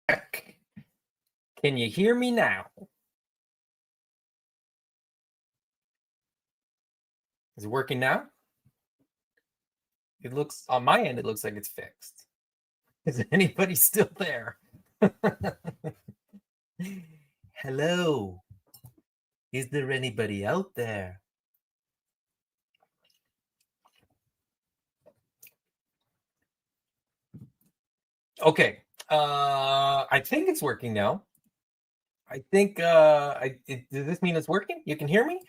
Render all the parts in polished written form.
Can you hear me now? Is it working now? It looks, on my end, it looks like it's fixed. Is anybody still there? Hello. Is there anybody out there? Okay. I think it's working now. I think does this mean it's working? You can hear me?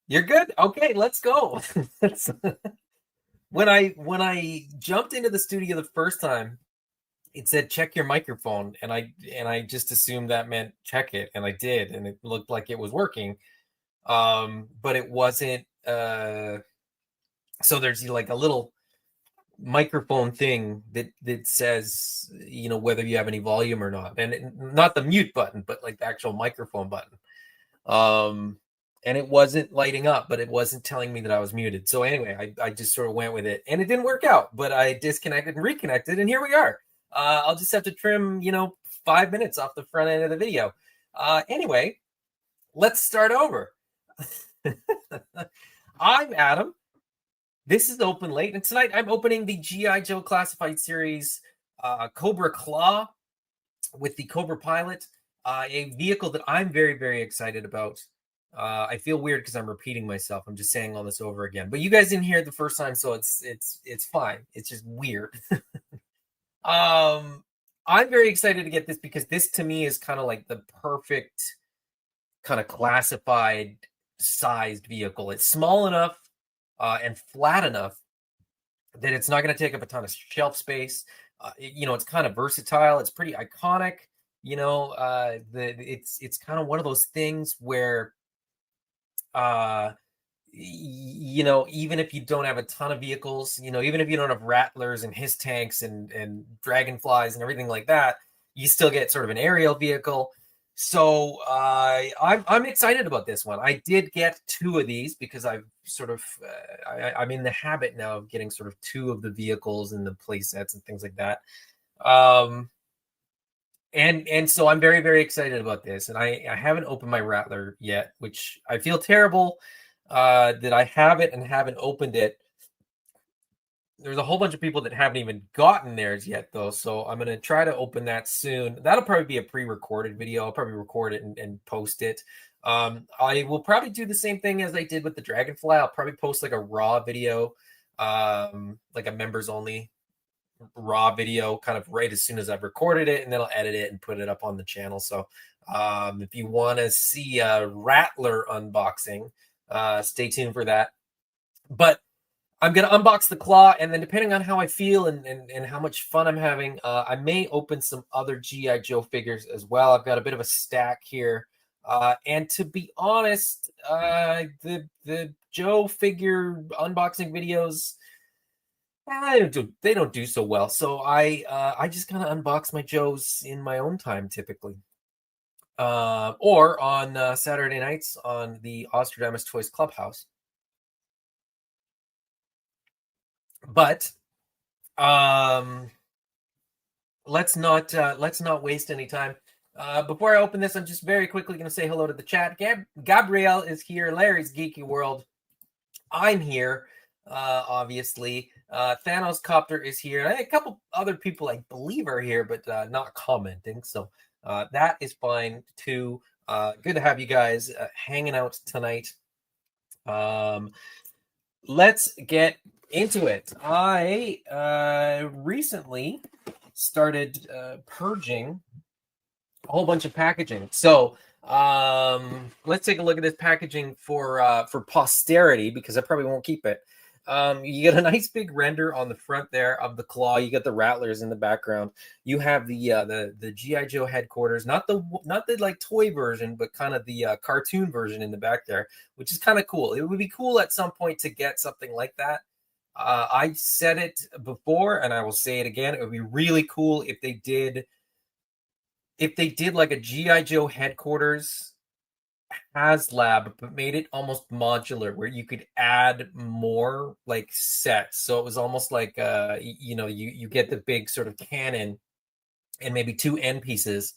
You're good? Okay, let's go. When I jumped into the studio the first time, it said check your microphone, and I just assumed that meant check it, and I did, and it looked like it was working. But it wasn't. So there's like a little microphone thing that says, whether you have any volume or not, and not the mute button, but like the actual microphone button. And it wasn't lighting up, but it wasn't telling me that I was muted. So anyway, I just sort of went with it, and it didn't work out, but I disconnected and reconnected, and here we are. I'll just have to trim, 5 minutes off the front end of the video. Anyway, let's start over. I'm Adam. This is Open Late, and tonight I'm opening the G.I. Joe Classified Series Cobra Claw with the Cobra Pilot, a vehicle that I'm very, very excited about. I feel weird because I'm repeating myself. I'm just saying all this over again. But you guys didn't hear it the first time, so it's fine. It's just weird. I'm very excited to get this because this to me is kind of like the perfect kind of classified sized vehicle. It's small enough and flat enough that it's not going to take up a ton of shelf space. It's kind of versatile. It's pretty iconic. It's kind of one of those things where even if you don't have a ton of vehicles, even if you don't have rattlers and his tanks and dragonflies and everything like that, you still get sort of an aerial vehicle. So I'm excited about this one. I did get 2 of these because I've sort of I'm in the habit now of getting sort of 2 of the vehicles and the play sets and things like that. And so I'm very, very excited about this. And I haven't opened my Rattler yet, which I feel terrible that I have it and haven't opened it. There's a whole bunch of people that haven't even gotten theirs yet, though. So I'm going to try to open that soon. That'll probably be a pre-recorded video. I'll probably record it and post it. I will probably do the same thing as I did with the Dragonfly. I'll probably post like a raw video, like a members only raw video kind of right as soon as I've recorded it, and then I'll edit it and put it up on the channel. So if you want to see a Rattler unboxing, stay tuned for that. But I'm going to unbox the Claw, and then depending on how I feel and how much fun I'm having, I may open some other G.I. Joe figures as well. I've got a bit of a stack here. And to be honest, the Joe figure unboxing videos, they don't do so well. So I just kind of unbox my Joes in my own time typically. Or on Saturday nights on the Ostradamus Toys Clubhouse. But let's not waste any time. Before I open this, I'm just very quickly going to say hello to the chat. Gabrielle is here. Larry's Geeky World. I'm here, obviously. Thanos Copter is here. And a couple other people I believe are here, but not commenting. So that is fine too. Good to have you guys hanging out tonight. Let's get into it. I recently started purging a whole bunch of packaging. So let's take a look at this packaging for posterity, because I probably won't keep it. You get a nice big render on the front there of the Claw. You get the Rattlers in the background. You have the G.I. Joe headquarters, not the like toy version, but kind of the cartoon version in the back there, which is kind of cool. It would be cool at some point to get something like that. I said it before, and I will say it again. It would be really cool if they did like a G.I. Joe headquarters C.L.A.W, but made it almost modular, where you could add more like sets. So it was almost like you get the big sort of cannon, and maybe 2 end pieces.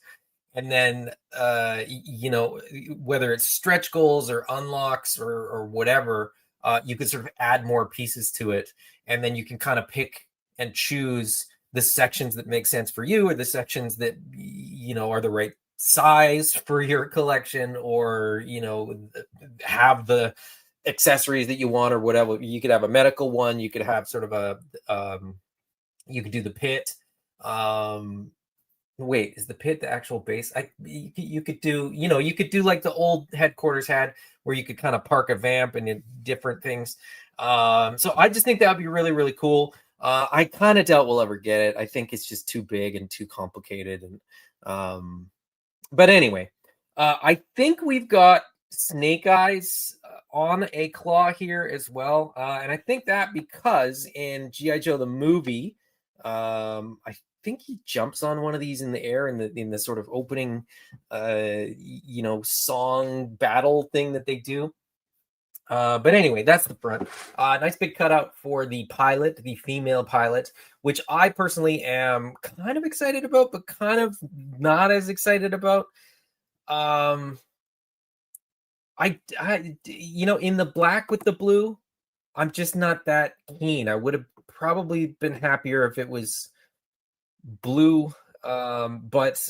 And then, you know, whether it's stretch goals or unlocks or whatever, you can sort of add more pieces to it. And then you can kind of pick and choose the sections that make sense for you, or the sections that, you know, are the right size for your collection, or, you know, have the accessories that you want or whatever. You could have a medical one, you could have sort of a, you could do the pit. Um, Wait, is the pit the actual base? You could do, you know, you could do like the old headquarters had, where you could kind of park a vamp and different things. So I just think that would be really, really cool. I kind of doubt we'll ever get it. I think it's just too big and too complicated. And but anyway, I think we've got Snake Eyes on a claw here as well, and I think that because in GI Joe the movie, I think he jumps on one of these in the air in the sort of opening, you know, song battle thing that they do. But anyway, that's the front. Nice big cutout for the pilot, the female pilot, which I personally am kind of excited about, but kind of not as excited about. Um, you know, in the black with the blue, I'm just not that keen. I would have probably been happier if it was blue. But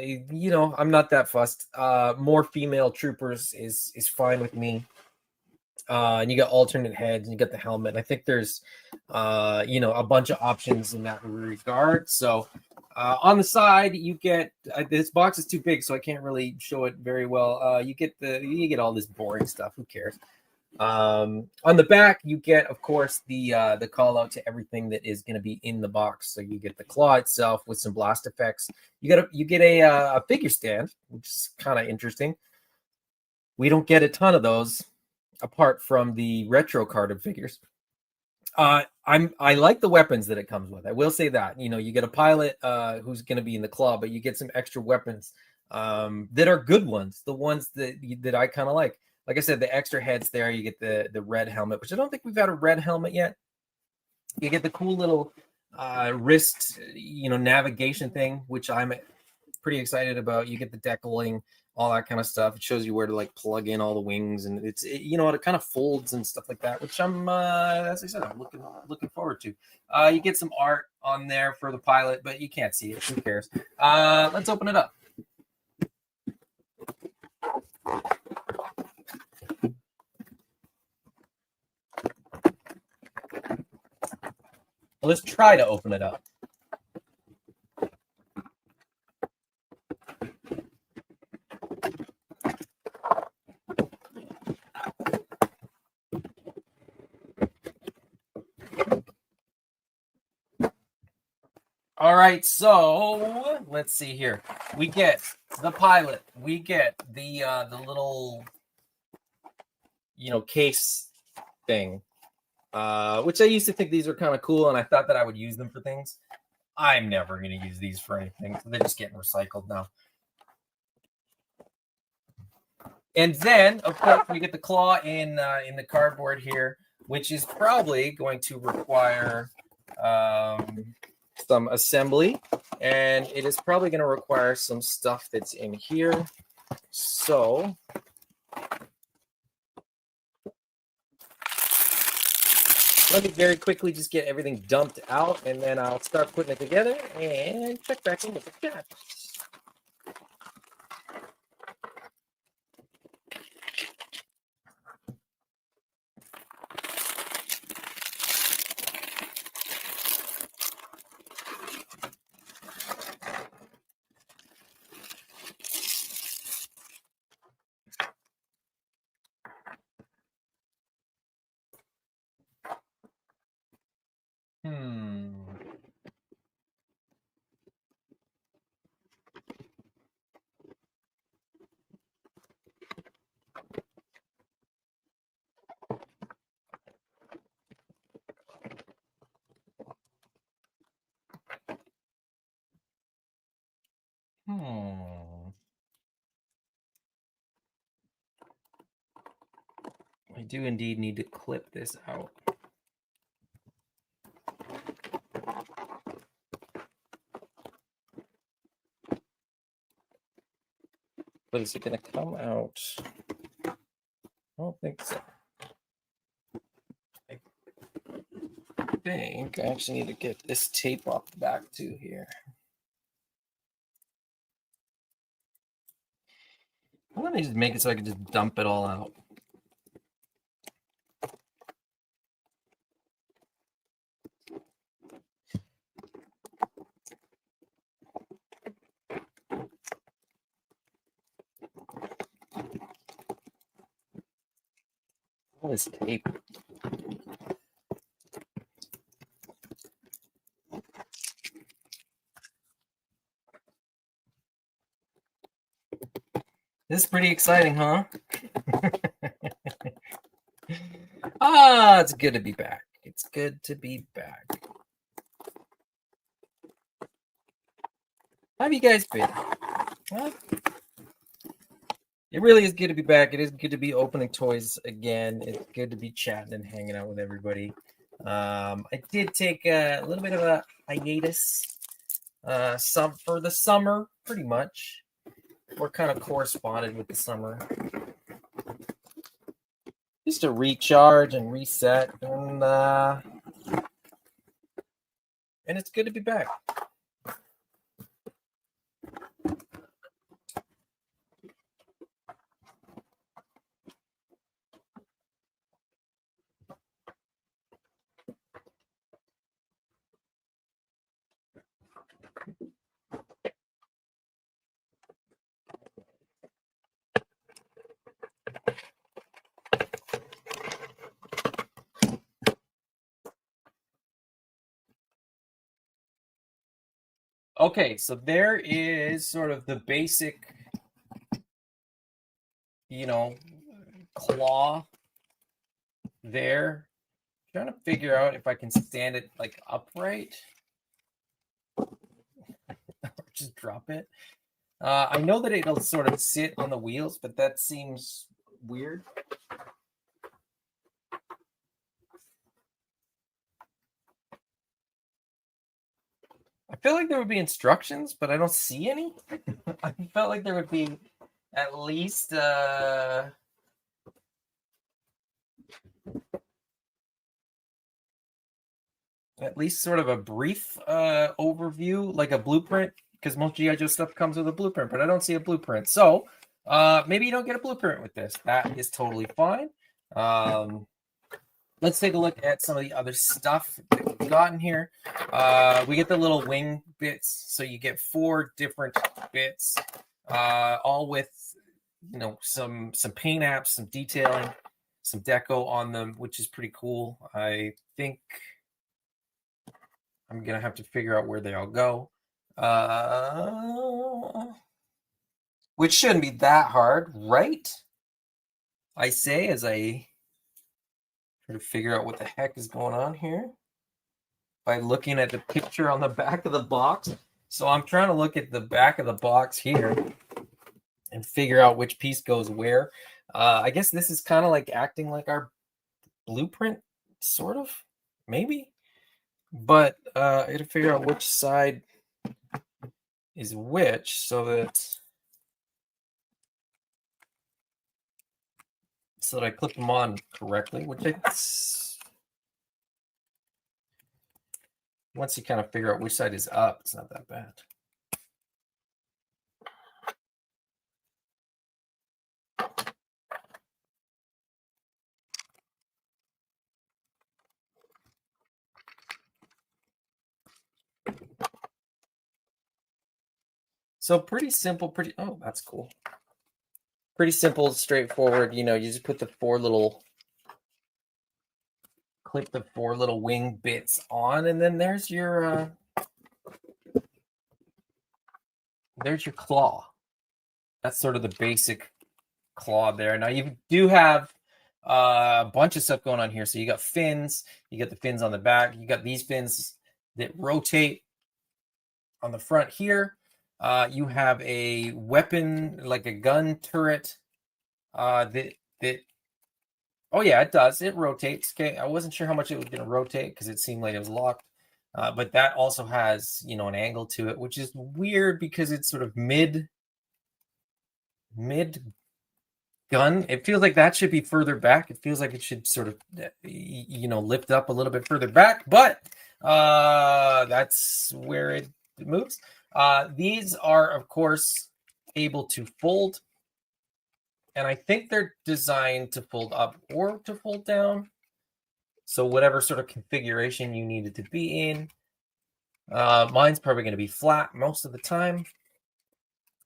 you know, I'm not that fussed. More female troopers is fine with me. And you got alternate heads and you got the helmet. I think there's you know, a bunch of options in that regard. So on the side you get, this box is too big so I can't really show it very well. You get all this boring stuff. Who cares? On the back you get, of course, the call out to everything that is going to be in the box. So you get the claw itself with some blast effects. You get a figure stand, which is kind of interesting. We don't get a ton of those apart from the retro carded figures. I like the weapons that it comes with. I will say that. You know, you get a pilot who's going to be in the claw, but you get some extra weapons that are good ones, the ones that I kind of like. Like I said, the extra heads there. You get the red helmet, which I don't think we've got a red helmet yet. You get the cool little wrist, you know, navigation thing, which I'm pretty excited about. You get the decaling, all that kind of stuff. It shows you where to like plug in all the wings, and you know, it kind of folds and stuff like that, which I'm as I said, I'm looking forward to. You get some art on there for the pilot, but you can't see it. Who cares? Let's open it up. Well, let's try to open it up. All right, so let's see here. We get the pilot. We get the little, you know, case thing, which I used to think these were kind of cool, and I thought that I would use them for things. I'm never going to use these for anything. They're just getting recycled now. And then, of course, we get the claw in the cardboard here, which is probably going to require some assembly, and it is probably going to require some stuff that's in here. So let me very quickly just get everything dumped out, and then I'll start putting it together and check back in with the chat. I do indeed need to clip this out. is it going to come out? I don't think so. I think I actually need to get this tape off the back too here. I'm going to just make it so I can just dump it all out. What is tape? This is pretty exciting, huh? It's good to be back. It's good to be back. How have you guys been? Huh? It really is good to be back. It is good to be opening toys again. It's good to be chatting and hanging out with everybody. I did take a little bit of a hiatus for the summer, pretty much. We're kind of corresponded with the summer. Just to recharge and reset, and it's good to be back. Okay, so there is sort of the basic, claw there. I'm trying to figure out if I can stand it like upright. Just drop it. I know that it'll sort of sit on the wheels, but that seems weird. I feel like there would be instructions, but I don't see any. I felt like there would be at least sort of a brief overview, like a blueprint, because most G.I. Joe stuff comes with a blueprint, but I don't see a blueprint. So maybe you don't get a blueprint with this. That is totally fine. Let's take a look at some of the other stuff that we've gotten here. We get the little wing bits. So you get 4 different bits, all with, some paint apps, some detailing, some deco on them, which is pretty cool. I think I'm going to have to figure out where they all go, which shouldn't be that hard, right? I say as I try to figure out what the heck is going on here by looking at the picture on the back of the box. So I'm trying to look at the back of the box here and figure out which piece goes where. I guess this is kind of like acting like our blueprint, sort of, maybe. But I got to figure out which side is which so that I clip them on correctly, which once you kind of figure out which side is up, it's not that bad. So pretty simple, oh, that's cool. Pretty simple, straightforward. You just put clip the 4 little wing bits on, and then there's your claw. That's sort of the basic claw there. Now you do have a bunch of stuff going on here. So you got fins, you got the fins on the back, you got these fins that rotate on the front here. You have a weapon, like a gun turret, that oh yeah, it does. It rotates. Okay, I wasn't sure how much it was going to rotate because it seemed like it was locked. But that also has, an angle to it, which is weird because it's sort of mid mid gun. It feels like that should be further back. It feels like it should sort of, lift up a little bit further back, but that's where it moves. These are, of course, able to fold, and I think they're designed to fold up or to fold down. So whatever sort of configuration you need it to be in. Mine's probably going to be flat most of the time.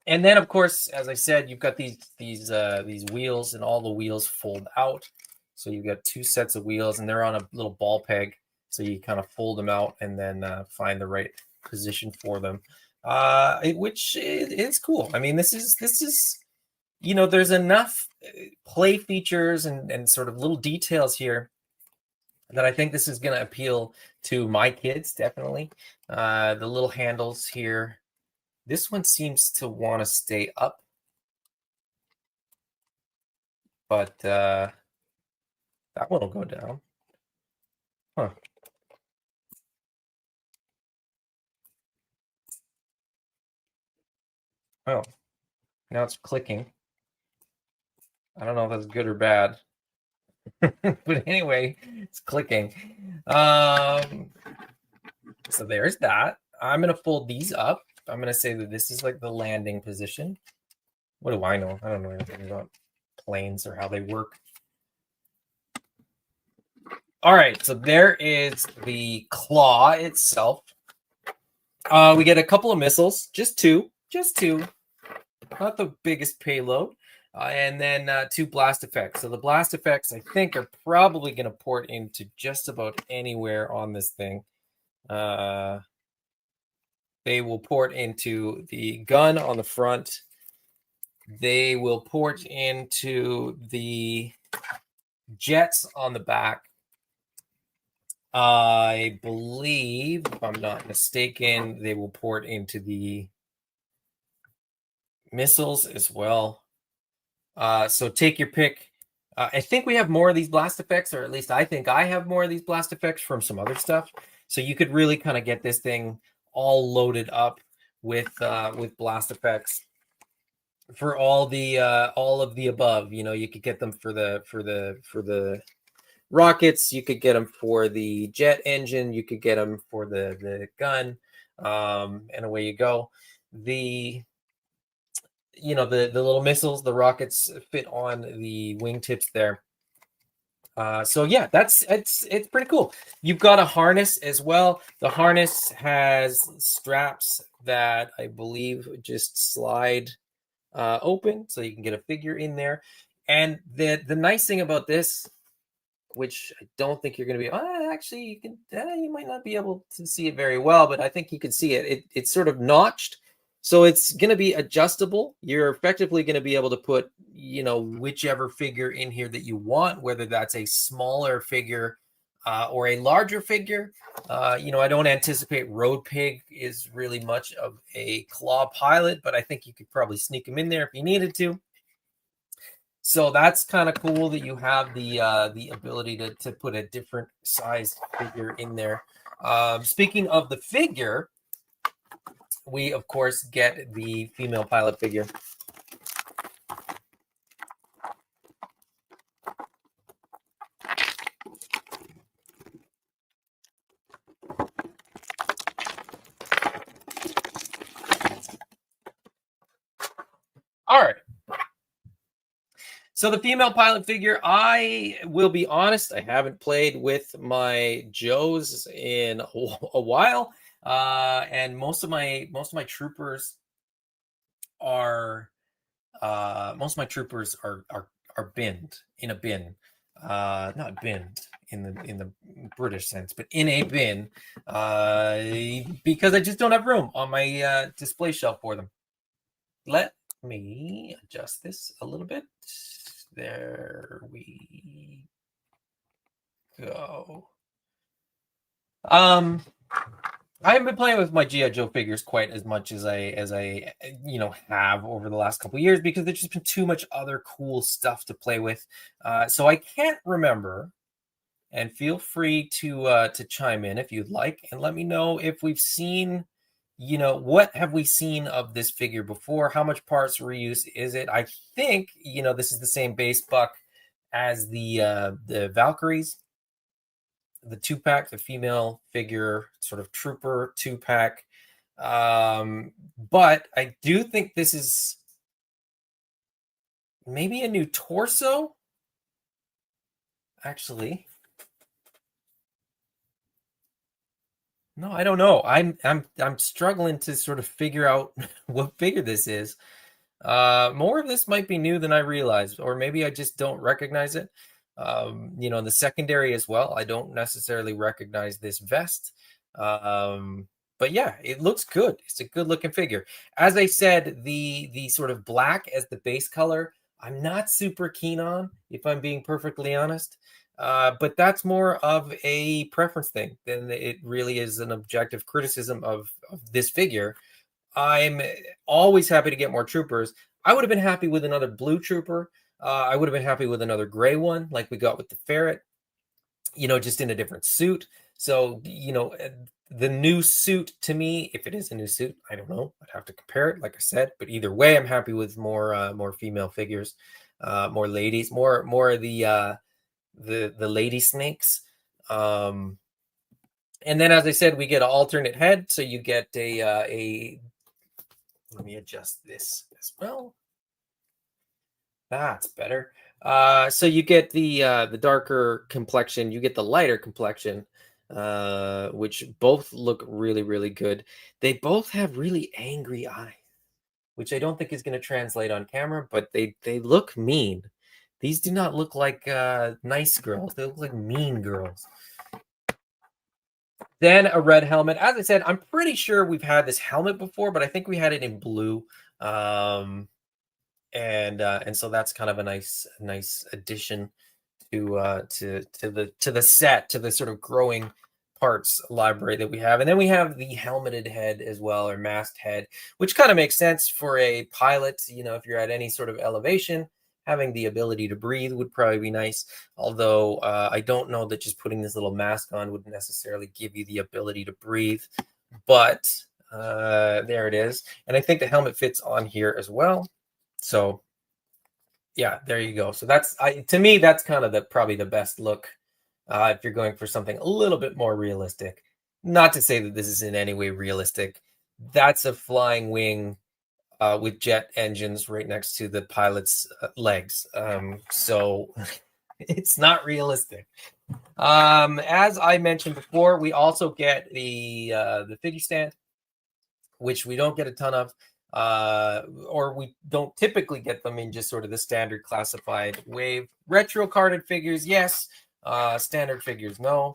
And then, of course, as I said, you've got these wheels, and all the wheels fold out. So you've got two sets of wheels, and they're on a little ball peg. So you kind of fold them out and then find the right position for them, which is cool. I mean, this is there's enough play features and sort of little details here that I think this is going to appeal to my kids, definitely. The little handles here. This one seems to want to stay up, but that one will go down. Huh. Oh, now it's clicking. I don't know if that's good or bad. But anyway, it's clicking. So there's that. I'm going to fold these up. I'm going to say that this is like the landing position. What do I know? I don't know anything about planes or how they work. All right, so there is the claw itself. We get a couple of missiles, just two, not the biggest payload. And then 2 blast effects. So the blast effects, I think, are probably going to port into just about anywhere on this thing. They will port into the gun on the front. They will port into the jets on the back. I believe, if I'm not mistaken, they will port into the missiles as well. So take your pick. I think we have more of these blast effects, or at least I think I have more of these blast effects from some other stuff. So you could really kind of get this thing all loaded up with blast effects for all of the above. You could get them for the rockets. You could get them for the jet engine. You could get them for the gun, and away you go. The little missiles, the rockets fit on the wingtips there. So yeah, it's pretty cool. You've got a harness as well. The harness has straps that I believe just slide open, so you can get a figure in there. And the nice thing about this, which I don't think you're going to be, actually you can, you might not be able to see it very well, but I think you can see it. It's sort of notched. So it's going to be adjustable. You're effectively going to be able to put, whichever figure in here that you want, whether that's a smaller figure or a larger figure. I don't anticipate Road Pig is really much of a claw pilot, but I think you could probably sneak him in there if you needed to. So that's kind of cool that you have the ability to put a different size figure in there. Speaking of the figure, we, of course, get the female pilot figure. All right. So the female pilot figure, I will be honest, I haven't played with my Joes in a while. And most of my troopers are binned in a bin, not binned in the British sense, but in a bin, because I just don't have room on my display shelf for them. Let me adjust this a little bit. There we go. I haven't been playing with my G.I. Joe figures quite as much as I have over the last couple of years, because there's just been too much other cool stuff to play with. So I can't remember, and feel free to chime in if you'd like, and let me know if we've seen, what have we seen of this figure before? How much parts reuse is it? I think, this is the same base buck as the Valkyries, the 2-pack, the female figure, sort of trooper 2-pack. But I do think this is maybe a new torso. Actually, no, I don't know. I'm struggling to sort of figure out what figure this is. More of this might be new than I realized, or maybe I just don't recognize it. In the secondary as well, I don't necessarily recognize this vest. But yeah, it looks good. It's a good looking figure. As I said, the sort of black as the base color, I'm not super keen on, if I'm being perfectly honest. But that's more of a preference thing than it really is an objective criticism of this figure. I'm always happy to get more troopers. I would have been happy with another blue trooper. I would have been happy with another gray one, like we got with the ferret, just in a different suit. So, the new suit to me, if it is a new suit, I don't know. I'd have to compare it, like I said. But either way, I'm happy with more female figures, more ladies, more of the lady snakes. And then, as I said, we get an alternate head. So you get a let me adjust this as well. That's better. So you get the darker complexion, you get the lighter complexion, which both look really, really good. They both have really angry eyes, which I don't think is going to translate on camera, but they look mean. These do not look like nice girls. They look like mean girls. Then a red helmet. As I said, I'm pretty sure we've had this helmet before, but I think we had it in blue. And so that's kind of a nice addition to the set, to the sort of growing parts library that we have. And then we have the helmeted head as well, or masked head, which kind of makes sense for a pilot. If you're at any sort of elevation, having the ability to breathe would probably be nice. Although I don't know that just putting this little mask on would necessarily give you the ability to breathe. But there it is. And I think the helmet fits on here as well. So yeah, there you go. So to me, that's kind of probably the best look if you're going for something a little bit more realistic. Not to say that this is in any way realistic. That's a flying wing with jet engines right next to the pilot's legs. So it's not realistic. As I mentioned before, we also get the figure stand, which we don't get a ton of. Or we don't typically get them in just sort of the standard classified wave. Retro carded figures, yes. Standard figures, no.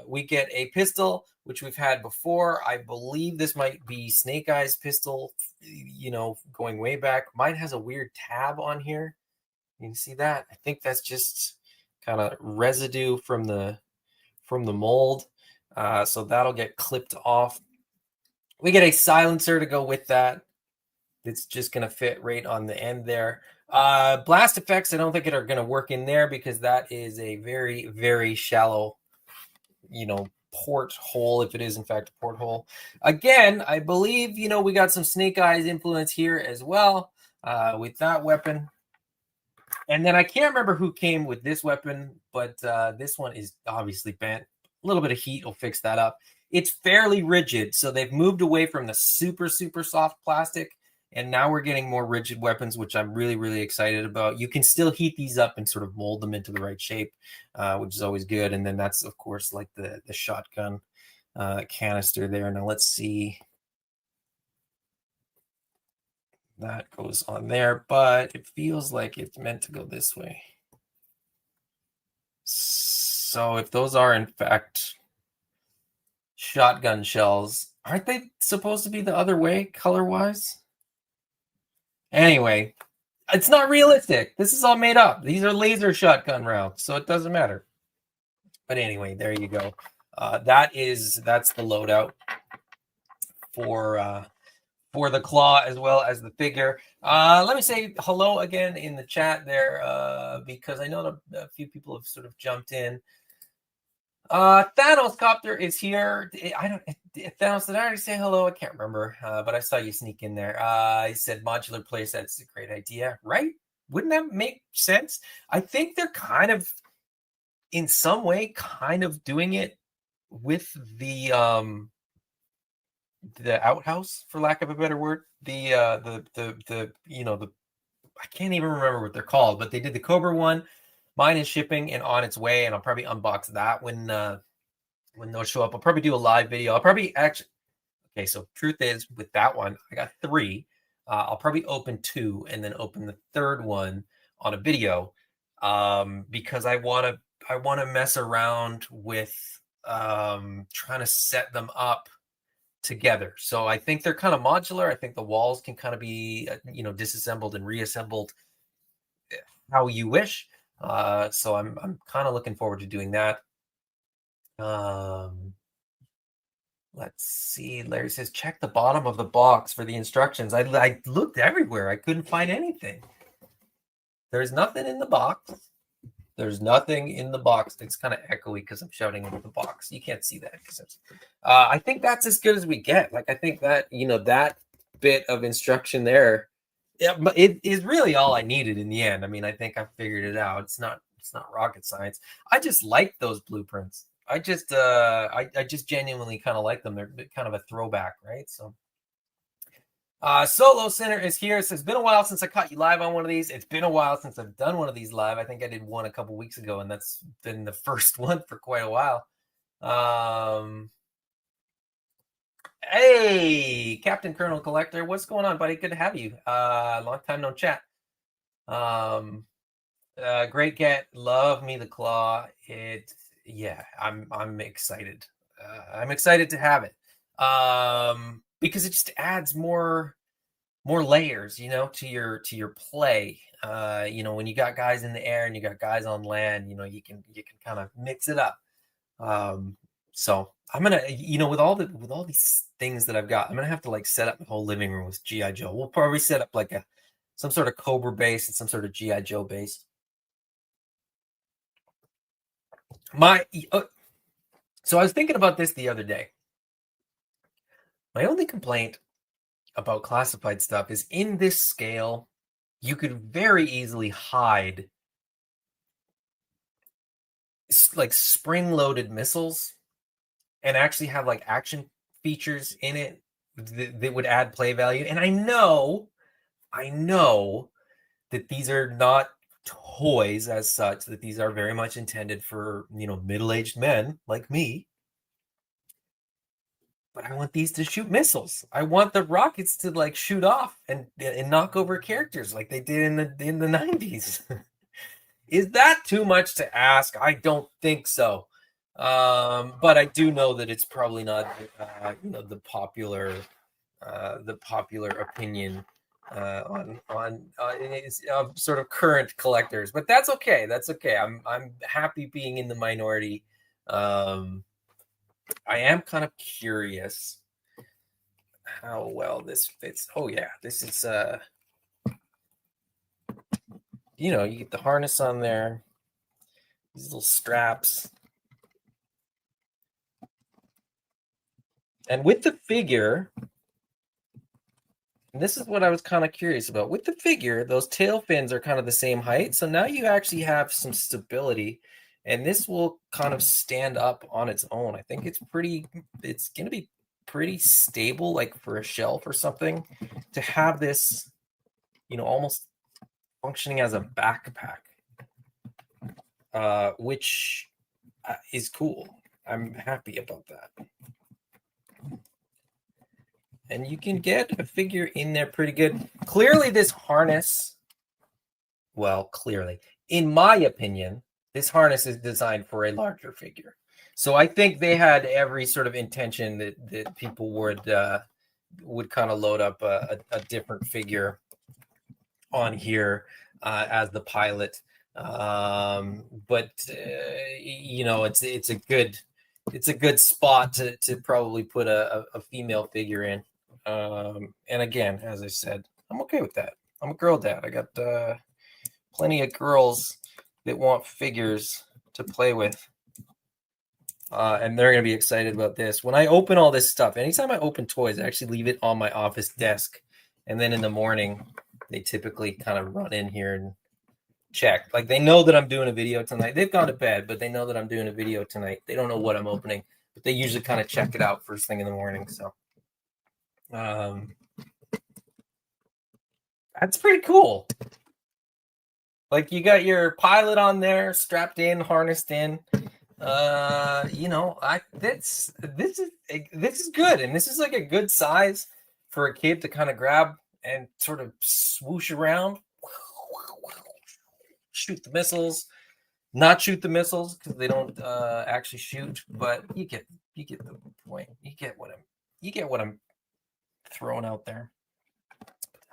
We get a pistol, which we've had before. I believe this might be Snake Eyes pistol, going way back. Mine has a weird tab on here. You can see that? I think that's just kind of residue from the mold. So that'll get clipped off. We get a silencer to go with that. It's just going to fit right on the end there. Blast effects, I don't think are going to work in there because that is a very, very shallow, porthole, if it is in fact a porthole. Again, I believe, we got some Snake Eyes influence here as well with that weapon. And then I can't remember who came with this weapon, but this one is obviously bent. A little bit of heat will fix that up. It's fairly rigid, so they've moved away from the super, super soft plastic, and now we're getting more rigid weapons, which I'm really, really excited about. You can still heat these up and sort of mold them into the right shape, which is always good. And then that's, of course, like the shotgun canister there. Now let's see. That goes on there, but it feels like it's meant to go this way. So if those are, in fact, shotgun shells, aren't they supposed to be the other way color-wise? Anyway, it's not realistic. This is all made up. These are laser shotgun rounds, so it doesn't matter. But anyway, there you go. That's the loadout for the claw as well as the figure. Let me say hello again in the chat there because I know a few people have sort of jumped in. Thanos Copter is here. I don't. Thanos, did I already say hello? I can't remember. But I saw you sneak in there. He said modular playsets is a great idea, right? Wouldn't that make sense? I think they're kind of, in some way, kind of doing it with the outhouse, for lack of a better word. The I can't even remember what they're called, but they did the Cobra one. Mine is shipping and on its way, and I'll probably unbox that when those show up. I'll probably do a live video. I'll probably actually. Okay, so truth is, with that one, I got 3. I'll probably open 2 and then open the third one on a video, because I want to mess around with trying to set them up together. So I think they're kind of modular. I think the walls can kind of be disassembled and reassembled how you wish. So I'm kind of looking forward to doing that. Let's see. Larry says, check the bottom of the box for the instructions. I looked everywhere. I couldn't find anything. There's nothing in the box. There's nothing in the box. It's kind of echoey because I'm shouting into the box. You can't see that because I think that's as good as we get. Like, I think that, that bit of instruction there, yeah, but it is really all I needed in the end. I mean, I think I figured it out. It's not rocket science. I just like those blueprints. I just genuinely kind of like them. They're kind of a throwback, right? So Solo Center is here. It says, been a while since I caught you live on one of these. It's been a while since I've done one of these live. I think I did one a couple weeks ago, and that's been the first one for quite a while. Hey, Captain Colonel Collector, what's going on, buddy? Good to have you. Long time no chat. Great get. Love me the claw. I'm excited. I'm excited to have it. Because it just adds more layers, to your play. When you got guys in the air and you got guys on land, you can kind of mix it up. So I'm gonna, with all these things that I've got, I'm gonna have to set up the whole living room with G.I. Joe. We'll probably set up some sort of Cobra base and some sort of G.I. Joe base. So I was thinking about this the other day. My only complaint about classified stuff is, in this scale, you could very easily hide spring-loaded missiles and actually have action features in it that would add play value. And I know that these are not toys as such, that these are very much intended for middle-aged men like me. But I want these to shoot missiles. I want the rockets to shoot off and knock over characters like they did in the 90s. Is that too much to ask? I don't think so. But I do know that it's probably not the popular opinion on sort of current collectors. But that's okay. That's okay. I'm happy being in the minority. I am kind of curious how well this fits. Oh yeah, this is you get the harness on there, these little straps, and with the figure, and this is what I was kind of curious about. With the figure, those tail fins are kind of the same height, so now you actually have some stability, and this will kind of stand up on its own. I think it's going to be pretty stable, for a shelf or something, to have this, almost functioning as a backpack, which is cool. I'm happy about that. And you can get a figure in there pretty good. Clearly, this harness, in my opinion, this harness is designed for a larger figure. So I think they had every sort of intention that people would kind of load up a different figure on here as the pilot. But it's a good spot to probably put a female figure in. And again, as I said, I'm okay with that. I'm a girl dad. I got plenty of girls that want figures to play with. and they're going to be excited about this. When I open all this stuff, anytime I open toys, I actually leave it on my office desk. And then in the morning, they typically kind of run in here and check. Like they know that I'm doing a video tonight. They've gone to bed, but they know that I'm doing a video tonight. They don't know what I'm opening, but they usually kind of check it out first thing in the morning. So that's pretty cool. Like you got your pilot on there, strapped in, harnessed in. This is good, and this is like a good size for a kid to kind of grab and sort of swoosh around, shoot the missiles, not shoot the missiles because they don't actually shoot, but you get the point. You get what I'm throwing out there.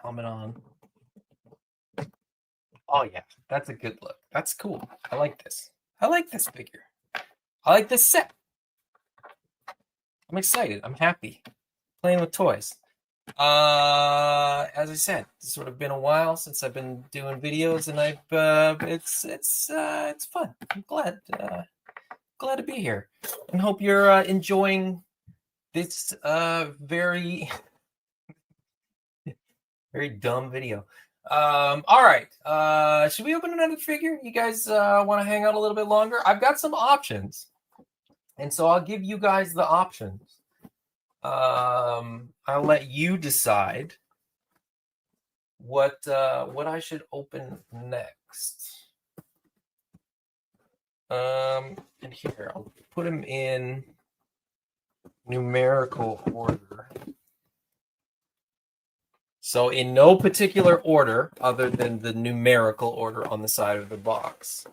Helmet on. Oh yeah, that's a good look. That's cool. I like this. I like this figure. I like this set. I'm excited. I'm happy playing with toys. As I said, it's sort of been a while since I've been doing videos, and it's fun. I'm glad to be here, and hope you're enjoying this very very dumb video. All right. Should we open another figure? You guys want to hang out a little bit longer? I've got some options, and so I'll give you guys the options. I'll let you decide what I should open next. And here I'll put them in numerical order. So in no particular order other than the numerical order on the side of the box.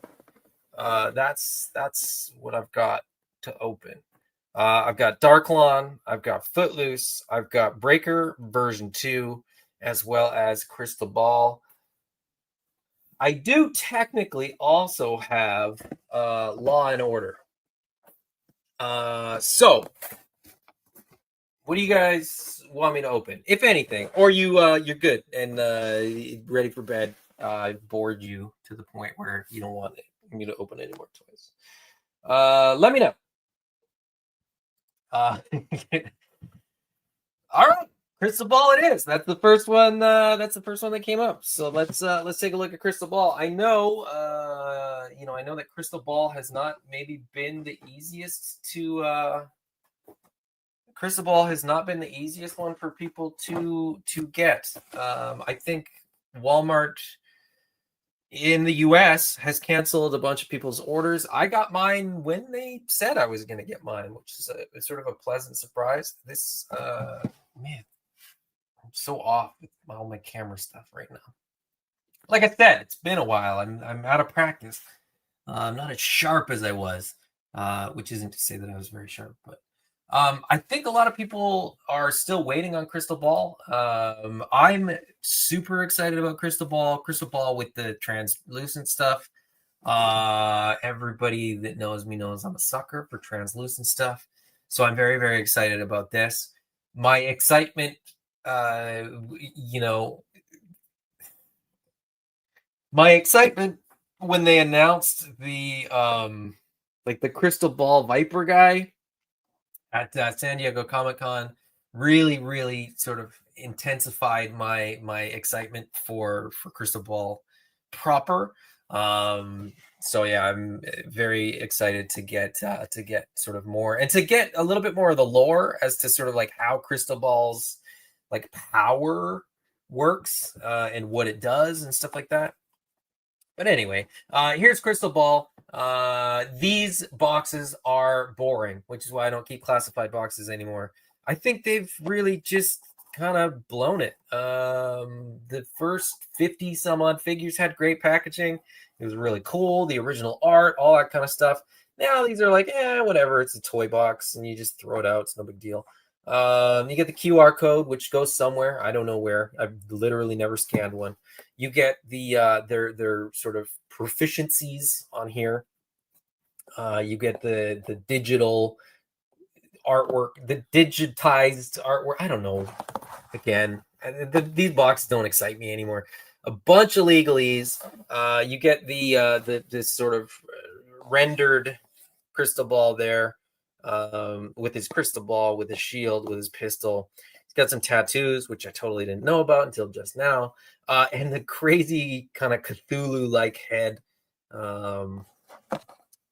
That's what I've got to open. I've got Darklon, I've got Footloose, I've got Breaker version 2, as well as Crystal Ball. I do technically also have Law and Order. So what do you guys want me to open, if anything? Or you're good and ready for bed. I've bored you to the point where you don't want me to open any more toys. Let me know. All right, Crystal Ball it is. That's the first one. That's the first one that came up. So let's take a look at Crystal Ball. I know, I know that Crystal Ball has not maybe been the easiest to. Crystal Ball has not been the easiest one for people to get. I think Walmart in the US has canceled a bunch of people's orders. I got mine when they said I was going to get mine, which is sort of a pleasant surprise. This, man, I'm so off with all my camera stuff right now. Like I said, it's been a while. I'm out of practice. I'm not as sharp as I was, which isn't to say that I was very sharp, but I think a lot of people are still waiting on Crystal Ball. I'm super excited about Crystal Ball. Crystal Ball with the translucent stuff. Everybody that knows me knows I'm a sucker for translucent stuff. So I'm very, very excited about this. My excitement, my excitement when they announced the the Crystal Ball Viper guy at San Diego Comic-Con really, really sort of intensified my excitement for Crystal Ball proper. So yeah, I'm very excited to get sort of more and to get a little bit more of the lore as to sort of like how Crystal Ball's like power works and what it does and stuff like that. But anyway, here's Crystal Ball. These boxes are boring, which is why I don't keep classified boxes anymore. I think they've really just kind of blown it. The first 50 some odd figures had great packaging. It was really cool. The original art, all that kind of stuff. Now these are like, whatever. It's a toy box and you just throw it out. It's no big deal. You get the QR code, which goes somewhere. I don't know where. I've literally never scanned one. You get the their sort of proficiencies on here. You get the digital artwork, the digitized artwork. I don't know. Again, these boxes don't excite me anymore. A bunch of legalese. You get the this sort of rendered Crystal Ball there. with his crystal ball, with his shield, with his pistol. He's got some tattoos, which I totally didn't know about until just now, and the crazy kind of Cthulhu-like head.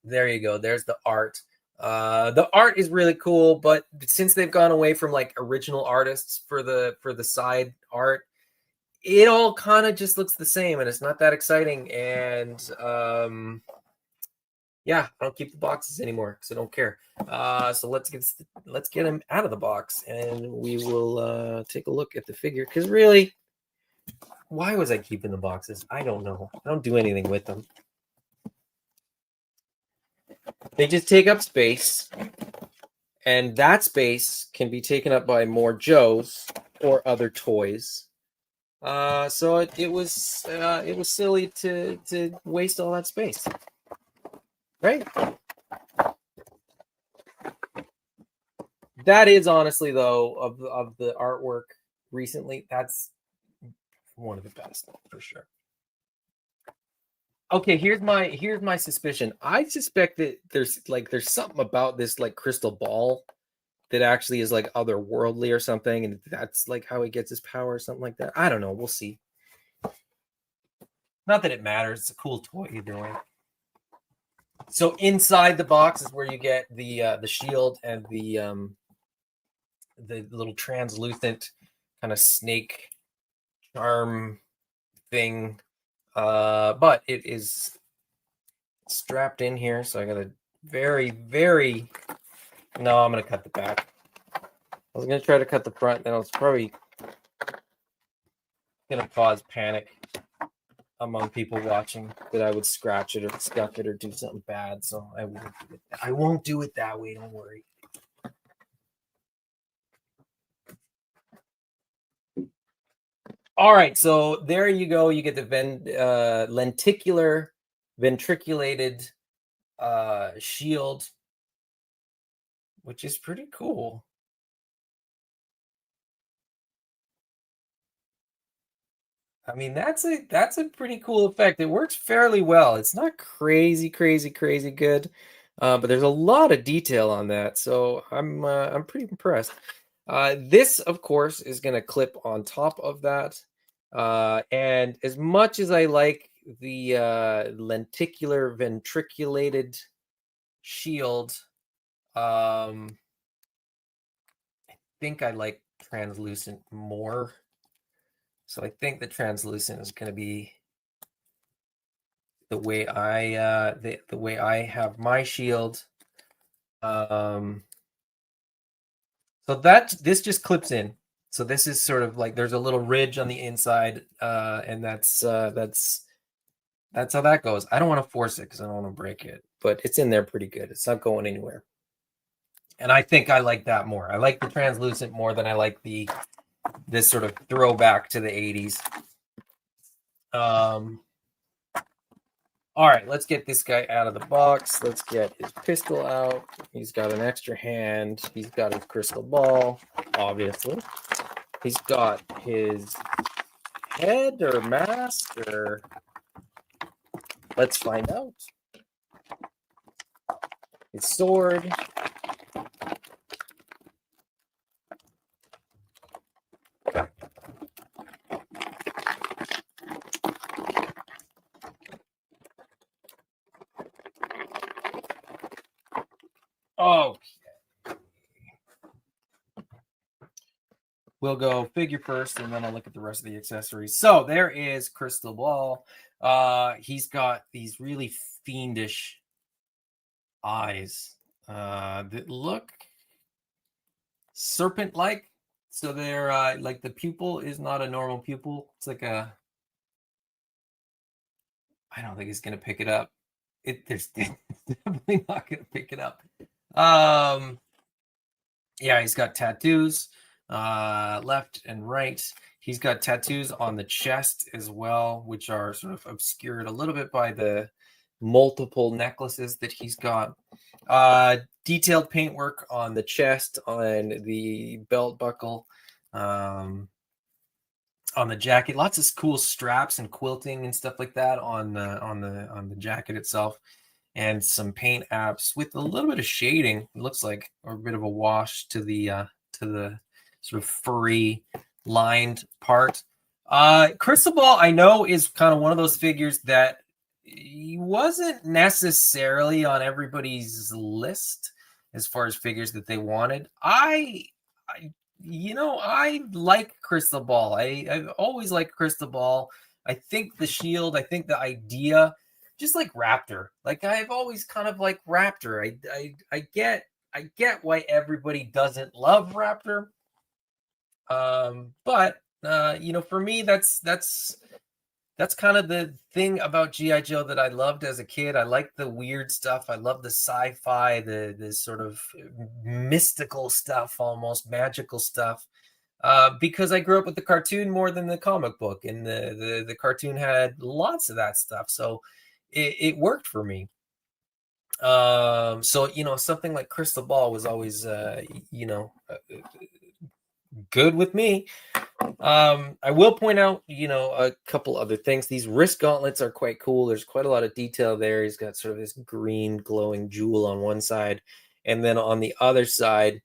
There you go. There's the art. The art is really cool, but since they've gone away from like original artists for the side art, it all kind of just looks the same, and it's not that exciting. And yeah, I don't keep the boxes anymore because I don't care. So let's get them out of the box, and we will take a look at the figure. Because really, why was I keeping the boxes? I don't know. I don't do anything with them. They just take up space, and that space can be taken up by more Joes or other toys. So it was silly to waste all that space, right? That is honestly, though, of the artwork recently, that's one of the best for sure. Okay, here's my suspicion. I suspect that there's something about this like crystal ball that actually is like otherworldly or something, and that's like how he gets his power or something like that. I don't know. We'll see. Not that it matters. It's a cool toy either way. So inside the box is where you get the shield and the little translucent kind of snake charm thing. But it is strapped in here, so I got a very no, I'm gonna cut the back. I was gonna try to cut the front, then I was probably gonna cause panic among people watching that I would scratch it or scuff it or do something bad. So I won't do it that way, don't worry. All right, so there you go. You get the lenticular ventriculated shield, which is pretty cool. I mean, that's a pretty cool effect. It works fairly well. It's not crazy good, but there's a lot of detail on that. So I'm pretty impressed. This, of course, is going to clip on top of that. And as much as I like the lenticular ventriculated shield, I think I like translucent more. So I think the translucent is going to be the way I the way I have my shield. So this just clips in. So this is sort of like there's a little ridge on the inside, and that's how that goes. I don't want to force it because I don't want to break it, but it's in there pretty good. It's not going anywhere. And I think I like that more. I like the translucent more than I like this sort of throwback to the 80s. All right, let's get this guy out of the box. Let's get his pistol out. He's got an extra hand. He's got his crystal ball, obviously. He's got his head or mask, or let's find out. His sword. Okay. We'll go figure first, and then I'll look at the rest of the accessories. So there is Crystal Ball. He's got these really fiendish eyes that look serpent-like. So they're like the pupil is not a normal pupil. It's like I don't think he's gonna pick it up. There's definitely not gonna pick it up. Yeah, he's got tattoos, left and right. He's got tattoos on the chest as well, which are sort of obscured a little bit by the multiple necklaces that he's got. Detailed paintwork on the chest, on the belt buckle, on the jacket. Lots of cool straps and quilting and stuff like that on the jacket itself. and some paint apps with a little bit of shading, it looks like, or a bit of a wash to the sort of furry lined part. Crystal Ball, I know, is kind of one of those figures that he wasn't necessarily on everybody's list as far as figures that they wanted. I I like Crystal Ball. I've always liked Crystal Ball. I think the shield, I think the idea, just like Raptor. Like I've always kind of like Raptor. I get why everybody doesn't love Raptor. But for me, that's kind of the thing about GI Joe that I loved as a kid. I like the weird stuff. I love the sci-fi, the sort of mystical stuff, almost magical stuff. Because I grew up with the cartoon more than the comic book, and the cartoon had lots of that stuff, so it worked for me. So something like Crystal Ball was always good with me. I will point out, a couple other things. These wrist gauntlets are quite cool. There's quite a lot of detail there. He's got sort of this green glowing jewel on one side, and then on the other side,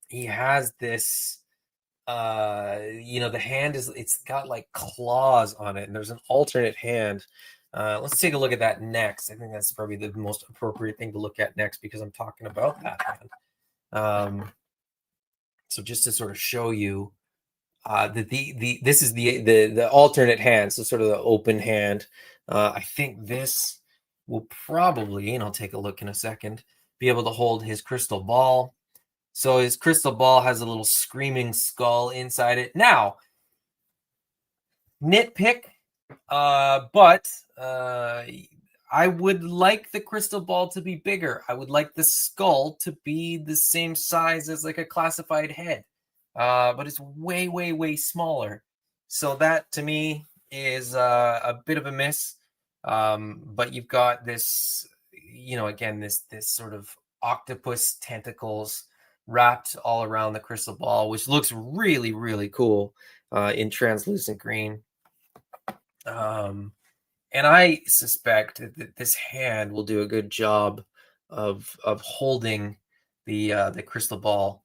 he has this. The hand it's got like claws on it, and there's an alternate hand. Let's take a look at that next. I think that's probably the most appropriate thing to look at next because I'm talking about that hand. So just to sort of show you that this is the alternate hand, so sort of the open hand. I think this will probably, and I'll take a look in a second, be able to hold his crystal ball. So his crystal ball has a little screaming skull inside it. Now, nitpick, but I would like the crystal ball to be bigger. I would like the skull to be the same size as like a classified head, but it's way, way, way smaller. So that to me is a bit of a miss. But you've got this, again, this sort of octopus tentacles wrapped all around the crystal ball, which looks really, really cool in translucent green. And I suspect that this hand will do a good job of holding the crystal ball.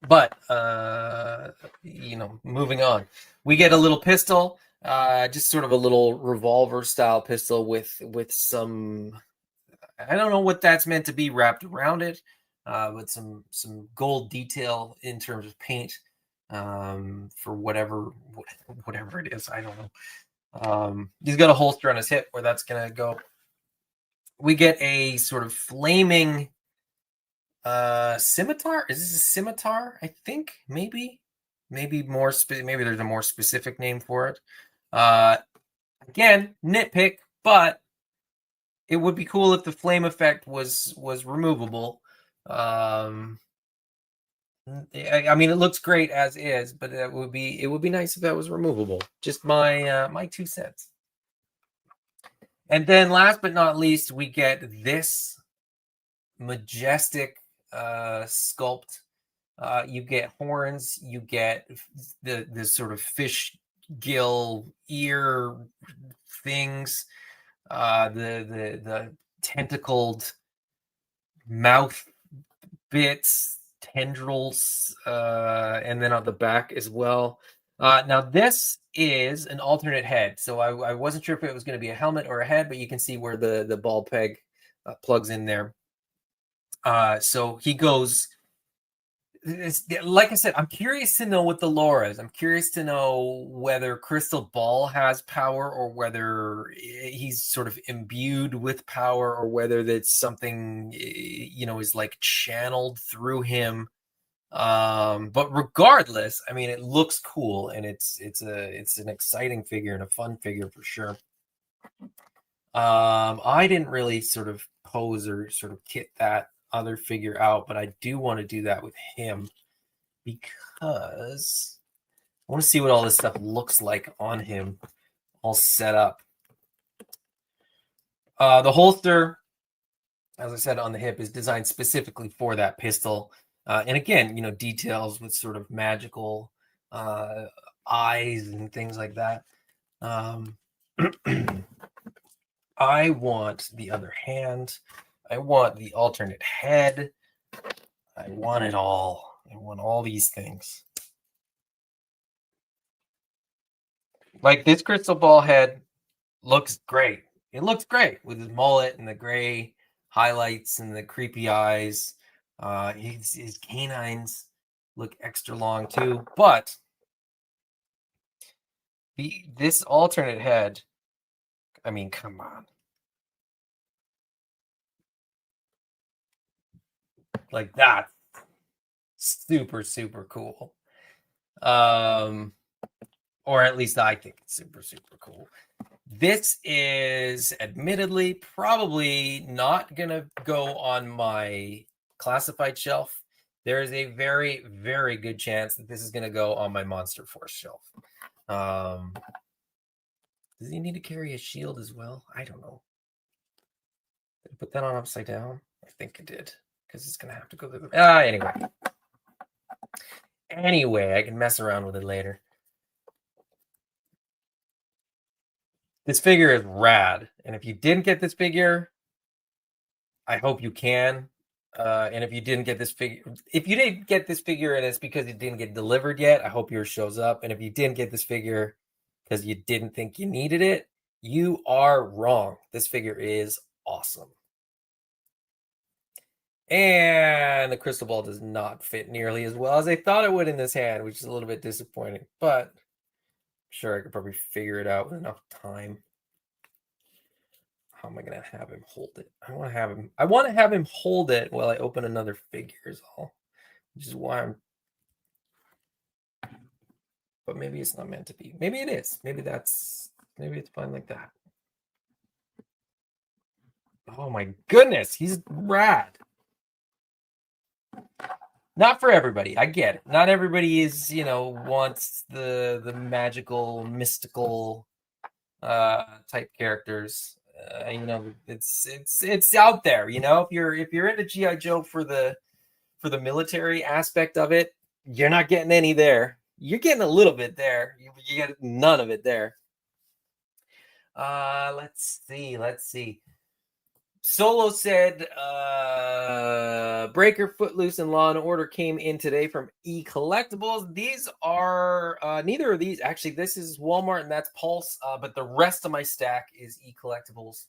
But moving on, we get a little pistol, just sort of a little revolver style pistol with some, I don't know what that's meant to be wrapped around it, but some gold detail in terms of paint, for whatever it is. I don't know. He's got a holster on his hip where that's gonna go. We get a sort of flaming scimitar. Is this a scimitar? I think maybe more maybe there's a more specific name for it. Again, nitpick, but it would be cool if the flame effect was removable. I mean, it looks great as is, but it would be nice if that was removable. Just my 2 cents. And then last but not least, we get this majestic sculpt. You get horns, you get the sort of fish gill ear things, the tentacled mouth bits, tendrils, and then on the back as well. Now this is an alternate head, so I wasn't sure if it was going to be a helmet or a head, but you can see where the ball peg plugs in there. So he goes. Like I said, I'm curious to know what the lore is. I'm curious to know whether Crystal Ball has power, or whether he's sort of imbued with power, or whether that's something is like channeled through him. But regardless, I mean, it looks cool, and it's an exciting figure and a fun figure for sure. I didn't really sort of pose or sort of kit that other figure out, but I do want to do that with him because I want to see what all this stuff looks like on him all set up. The holster, as I said, on the hip is designed specifically for that pistol. And again, details with sort of magical eyes and things like that. I want the other hand. I want the alternate head. I want it all. I want all these things. Like this crystal ball head looks great. It looks great with his mullet and the gray highlights and the creepy eyes. His canines look extra long too. But this alternate head, I mean, come on. Like that. Super, super cool. Or at least I think it's super, super cool. This is admittedly probably not going to go on my classified shelf. There is a very, very good chance that this is going to go on my Monster Force shelf. Does he need to carry a shield as well? I don't know. Did I put that on upside down? I think I did, because it's going to have to go through the... anyway. Anyway, I can mess around with it later. This figure is rad. And if you didn't get this figure, I hope you can. And if you didn't get this figure, and it's because it didn't get delivered yet, I hope yours shows up. And if you didn't get this figure because you didn't think you needed it, you are wrong. This figure is awesome. And the crystal ball does not fit nearly as well as I thought it would in this hand, which is a little bit disappointing. But I'm sure I could probably figure it out with enough time. How am I going to have him hold it? I want to have him hold it while I open another figure is all. Which is why I'm... But maybe it's not meant to be. Maybe it is. Maybe it's fine like that. Oh my goodness, he's rad. Not for everybody. I get it. Not everybody is, wants the magical, mystical type characters. It's out there, if you're into G.I. Joe for the military aspect of it, you're not getting any there. You're getting a little bit there. You get none of it there. Let's see. Solo said Breaker, Footloose, and Law and Order came in today from E.Collectibles. These are neither of these. Actually, this is Walmart and that's Pulse. But the rest of my stack is E.Collectibles.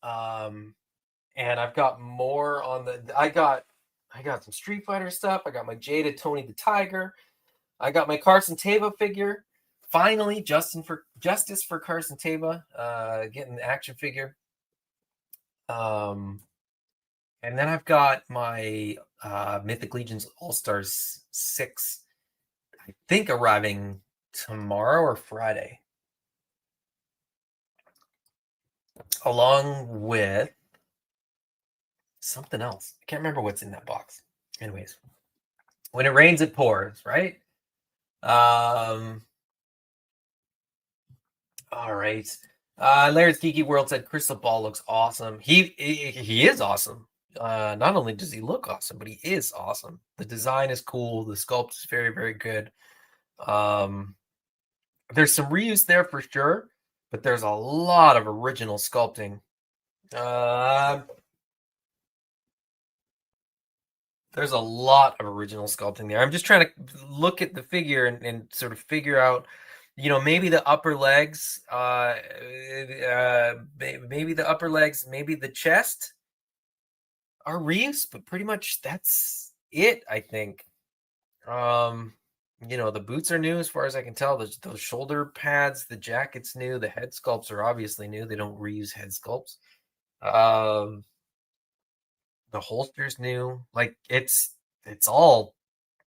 And I've got more on the... I got some Street Fighter stuff. I got my Jada Tony the Tiger. I got my Carson Teva figure. Finally, Justice for Carson Teva. Getting the action figure. And then I've got my Mythic Legions All-Stars 6, I think arriving tomorrow or Friday. Along with something else. I can't remember what's in that box. Anyways, when it rains, it pours, right? All right. Laird's Geeky World said Crystal Ball looks awesome. He is awesome. Not only does he look awesome, but he is awesome. The design is cool. The sculpt is very, very good. There's some reuse there for sure, but there's a lot of original sculpting. There's a lot of original sculpting there. I'm just trying to look at the figure and sort of figure out, maybe the upper legs, maybe the upper legs, maybe the chest are reuse, but pretty much that's it, I think. The boots are new as far as I can tell. Those shoulder pads, the jacket's new. The head sculpts are obviously new. They don't reuse head sculpts. The holster's new. Like it's all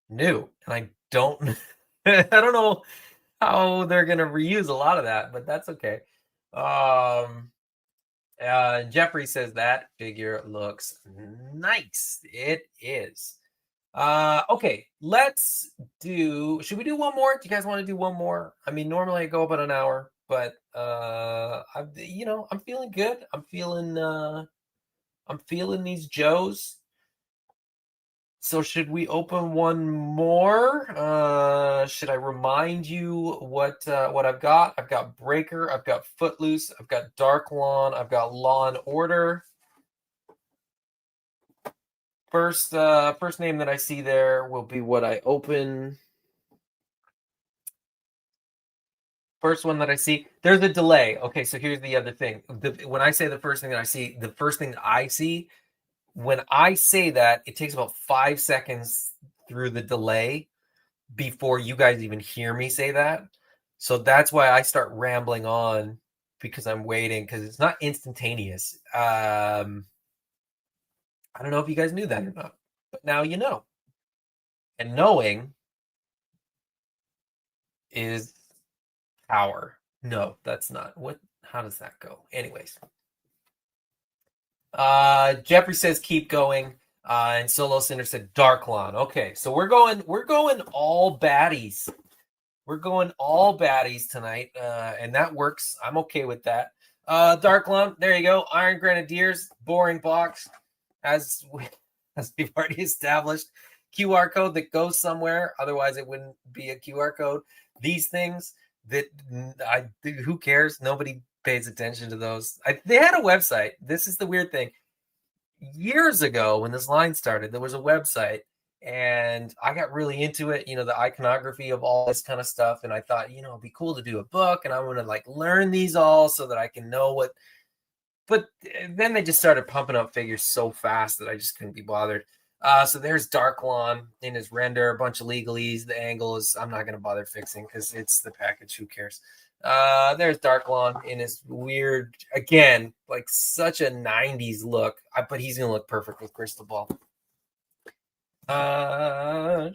new, and I don't I don't know how they're gonna reuse a lot of that, but that's okay. Jeffrey says that figure looks nice. It is. Okay, should we do one more? Do you guys want to do one more? I mean, normally I go about an hour, but I'm feeling good. I'm feeling these Joes. So should we open one more? Should I remind you what I've got? I've got Breaker, I've got Footloose, I've got Dark Lawn, I've got Law and Order. First name that I see there will be what I open. First one that I see, there's a delay. Okay, so here's the other thing. When I say the first thing that I see, the first thing that I see, when I say that, it takes about 5 seconds through the delay before you guys even hear me say that. So that's why I start rambling on because I'm waiting because it's not instantaneous. I don't know if you guys knew that or not, but now you know. And knowing is power. No, that's not. What? How does that go? Anyways. Jeffrey says keep going. And Solo Cinder said Dark Lawn. Okay, so we're going all baddies. We're going all baddies tonight, and that works. I'm okay with that. Dark Lawn, there you go. Iron Grenadiers, boring box, as we've already established. QR code that goes somewhere, otherwise it wouldn't be a QR code. These things that who cares? Nobody pays attention to those. They had a website. This is the weird thing. Years ago, when this line started, there was a website, and I got really into it. The iconography of all this kind of stuff, and I thought, it'd be cool to do a book, and I want to learn these all so that I can know what. But then they just started pumping up figures so fast that I just couldn't be bothered. So there's Dark Lawn in his render, a bunch of legalese. The angle is I'm not going to bother fixing because it's the package. Who cares? There's Dark Lawn in his weird, again, such a 90s look. But he's going to look perfect with Crystal Ball. I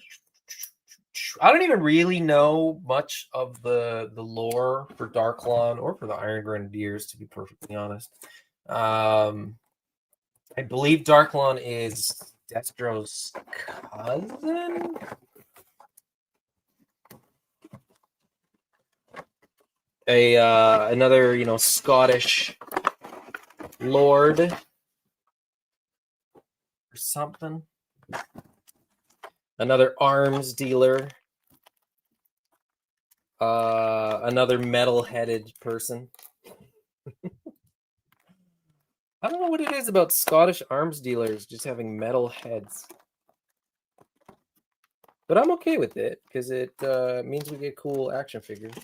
don't even really know much of the lore for Dark Lawn or for the Iron Grenadiers, to be perfectly honest. I believe Dark Lawn is Destro's cousin. Another Scottish lord or something. Another arms dealer. Another metal-headed person. I don't know what it is about Scottish arms dealers just having metal heads. But I'm okay with it because it means we get cool action figures.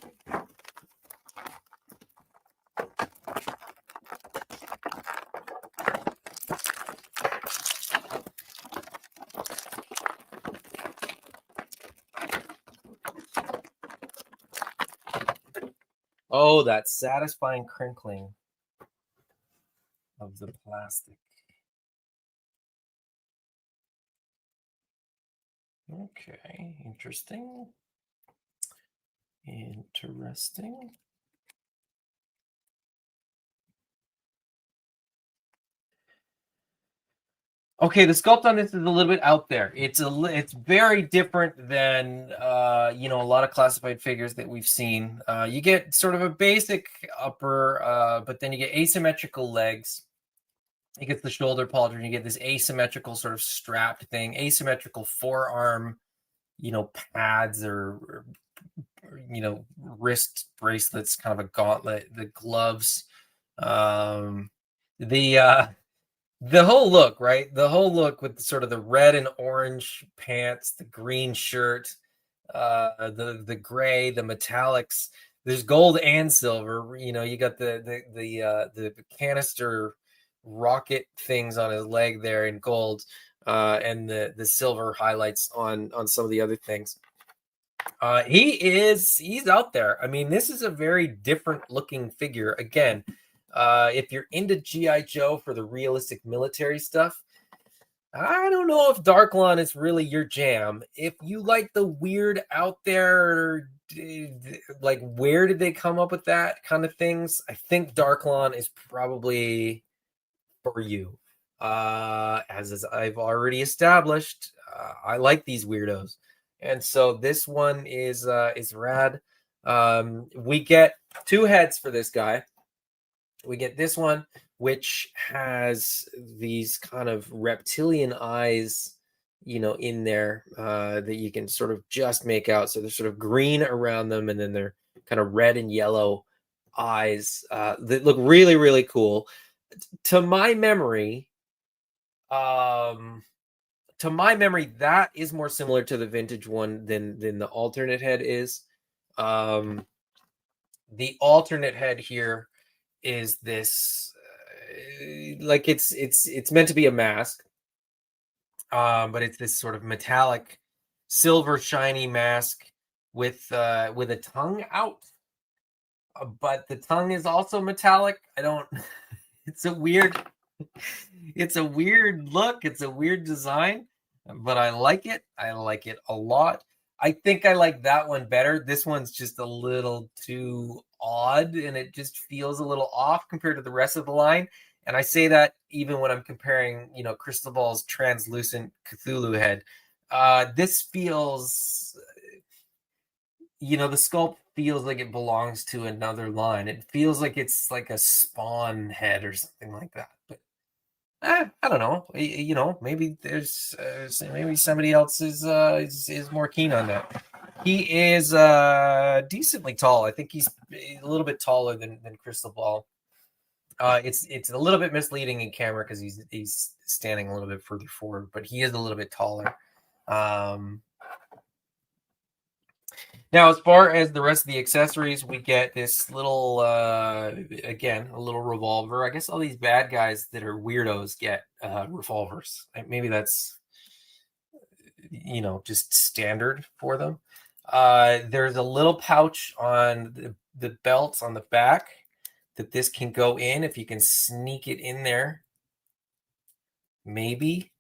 Oh, that satisfying crinkling of the plastic. Okay, interesting. Interesting. Okay, the sculpt on this is a little bit out there. It's very different than a lot of classified figures that we've seen. You get sort of a basic upper, but then you get asymmetrical legs. You get the shoulder pauldron. You get this asymmetrical sort of strapped thing, asymmetrical forearm, pads or wrist bracelets, kind of a gauntlet. The gloves, the whole look, right? The whole look with sort of the red and orange pants, the green shirt, the gray, the metallics. There's gold and silver. You got the canister rocket things on his leg there in gold, and the silver highlights on some of the other things. He's out there. I mean, this is a very different looking figure. Again, if you're into G.I. Joe for the realistic military stuff, I don't know if Dark Lawn is really your jam. If you like the weird out there, where did they come up with that kind of things, I think Dark Lawn is probably for you. As I've already established, I like these weirdos. And so this one is rad. We get 2 heads for this guy. We get this one, which has these kind of reptilian eyes in there that you can sort of just make out. So they're sort of green around them, and then they're kind of red and yellow eyes that look really, really cool. To my memory, um, that is more similar to the vintage one than the alternate head is. Um, the alternate head here is this, like it's meant to be a mask, but it's this sort of metallic, silver shiny mask with a tongue out. But the tongue is also metallic. I don't. It's a weird. It's a weird look. It's a weird design, but I like it. I like it a lot. I think I like that one better. This one's just a little too odd, and it just feels a little off compared to the rest of the line. And I say that even when I'm comparing, Crystal Ball's translucent Cthulhu head. This feels, the sculpt feels like it belongs to another line. It feels like it's like a Spawn head or something like that. But I don't know. Maybe there's maybe somebody else is more keen on that. He is decently tall. I think he's a little bit taller than Crystal Ball. It's a little bit misleading in camera because he's standing a little bit further forward, but he is a little bit taller. Now, as far as the rest of the accessories, we get this little, again, a little revolver. I guess all these bad guys that are weirdos get revolvers. Maybe that's, just standard for them. There's a little pouch on the belts on the back that this can go in if you can sneak it in there. Maybe.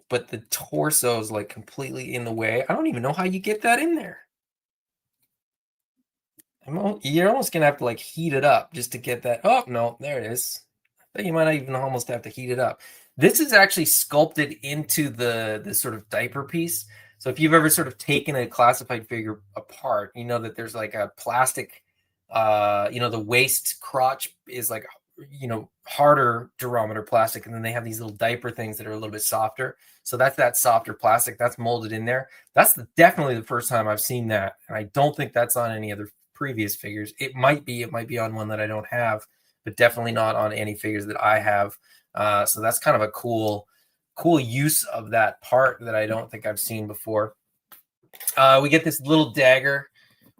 But the torso is like completely in the way. I don't even know how you get that in there. You're almost gonna have to like heat it up just to get that. Oh no, there it is. I think you might even almost have to heat it up. This is actually sculpted into the sort of diaper piece. So if you've ever sort of taken a classified figure apart, you know that there's like a plastic, the waist crotch is like, harder durometer plastic, and then they have these little diaper things that are a little bit softer. So that's that softer plastic that's molded in there. That's definitely the first time I've seen that, and I don't think that's on any other previous figures. It might be on one that I don't have, but definitely not on any figures that I have. So that's kind of a cool use of that part that I don't think I've seen before. We get this little dagger,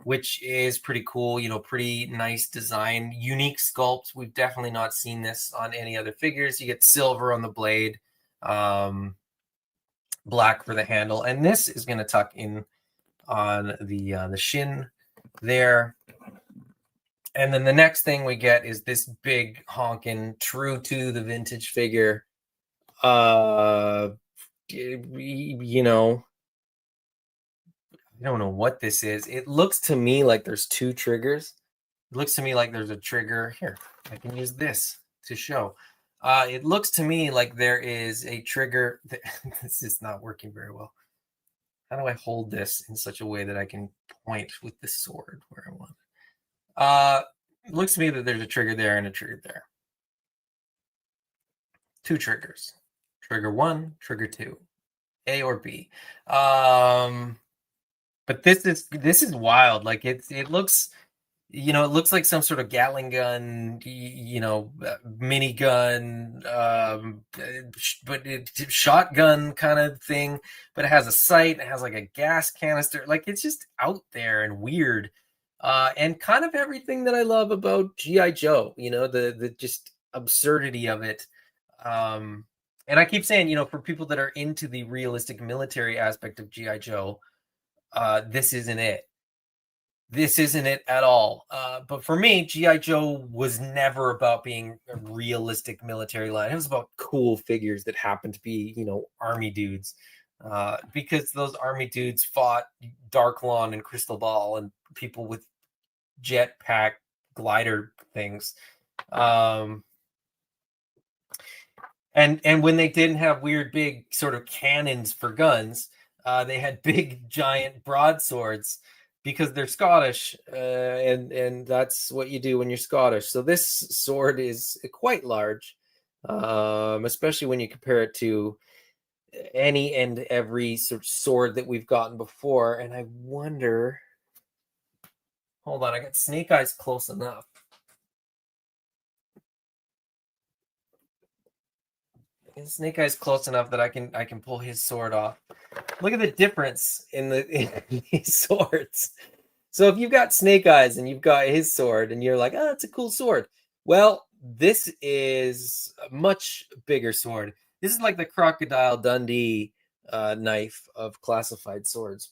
which is pretty cool, pretty nice design, unique sculpt. We've definitely not seen this on any other figures. You get silver on the blade, black for the handle, and this is going to tuck in on the shin there. And then the next thing we get is this big honking, true to the vintage figure. I don't know what this is. It looks to me like there's two triggers. It looks to me like there's a trigger here. I can use this to show. It looks to me like there is a trigger. This is not working very well. How do I hold this in such a way that I can point with the sword where I want? It looks to me that there's a trigger there and a trigger there. Two triggers. Trigger 1, trigger 2, A or B. But this is wild. Like it looks, it looks like some sort of Gatling gun, minigun, but shotgun kind of thing. But it has a sight. It has like a gas canister. Like it's just out there and weird, and kind of everything that I love about G.I. Joe. The just absurdity of it. And I keep saying, for people that are into the realistic military aspect of G.I. Joe, this isn't it. This isn't it at all. But for me, G.I. Joe was never about being a realistic military line. It was about cool figures that happened to be, army dudes. Because those army dudes fought Dark Lawn and Crystal Ball and people with jetpack glider things. And when they didn't have weird big sort of cannons for guns, they had big giant broadswords because they're Scottish, and that's what you do when you're Scottish. So this sword is quite large. especially when you compare it to any and every sort of sword that we've gotten before. And I wonder, hold on, I got Snake Eyes close enough. Snake Eyes close enough that I can pull his sword off. Look at the difference in these swords. So if you've got Snake Eyes and you've got his sword and you're like, oh, it's a cool sword. Well, this is a much bigger sword. This is like the Crocodile Dundee knife of classified swords.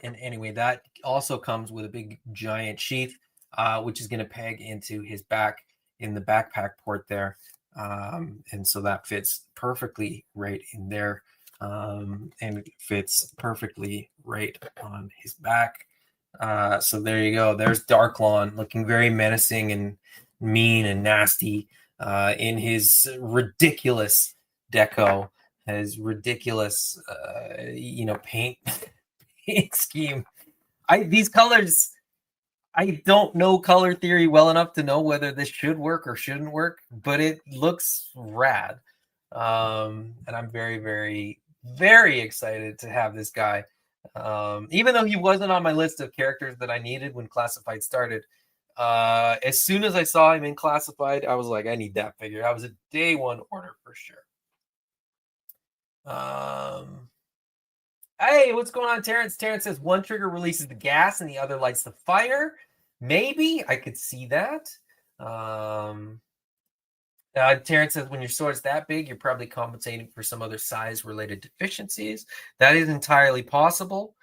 And anyway, that also comes with a big giant sheath, which is going to peg into his back in the backpack port there. And so that fits perfectly right in there. And it fits perfectly right on his back. So there you go. There's Darklawn looking very menacing and mean and nasty in his ridiculous deco, his ridiculous, paint scheme. These colors, I don't know color theory well enough to know whether this should work or shouldn't work, but it looks rad. And I'm very, very, very excited to have this guy. Even though he wasn't on my list of characters that I needed when Classified started, as soon as I saw him in Classified, I was like, I need that figure. That was a day one order for sure. Hey, what's going on, Terrence? Terrence says one trigger releases the gas and the other lights the fire. Maybe I could see that. Terrence says when your sword's that big, you're probably compensating for some other size-related deficiencies. That is entirely possible.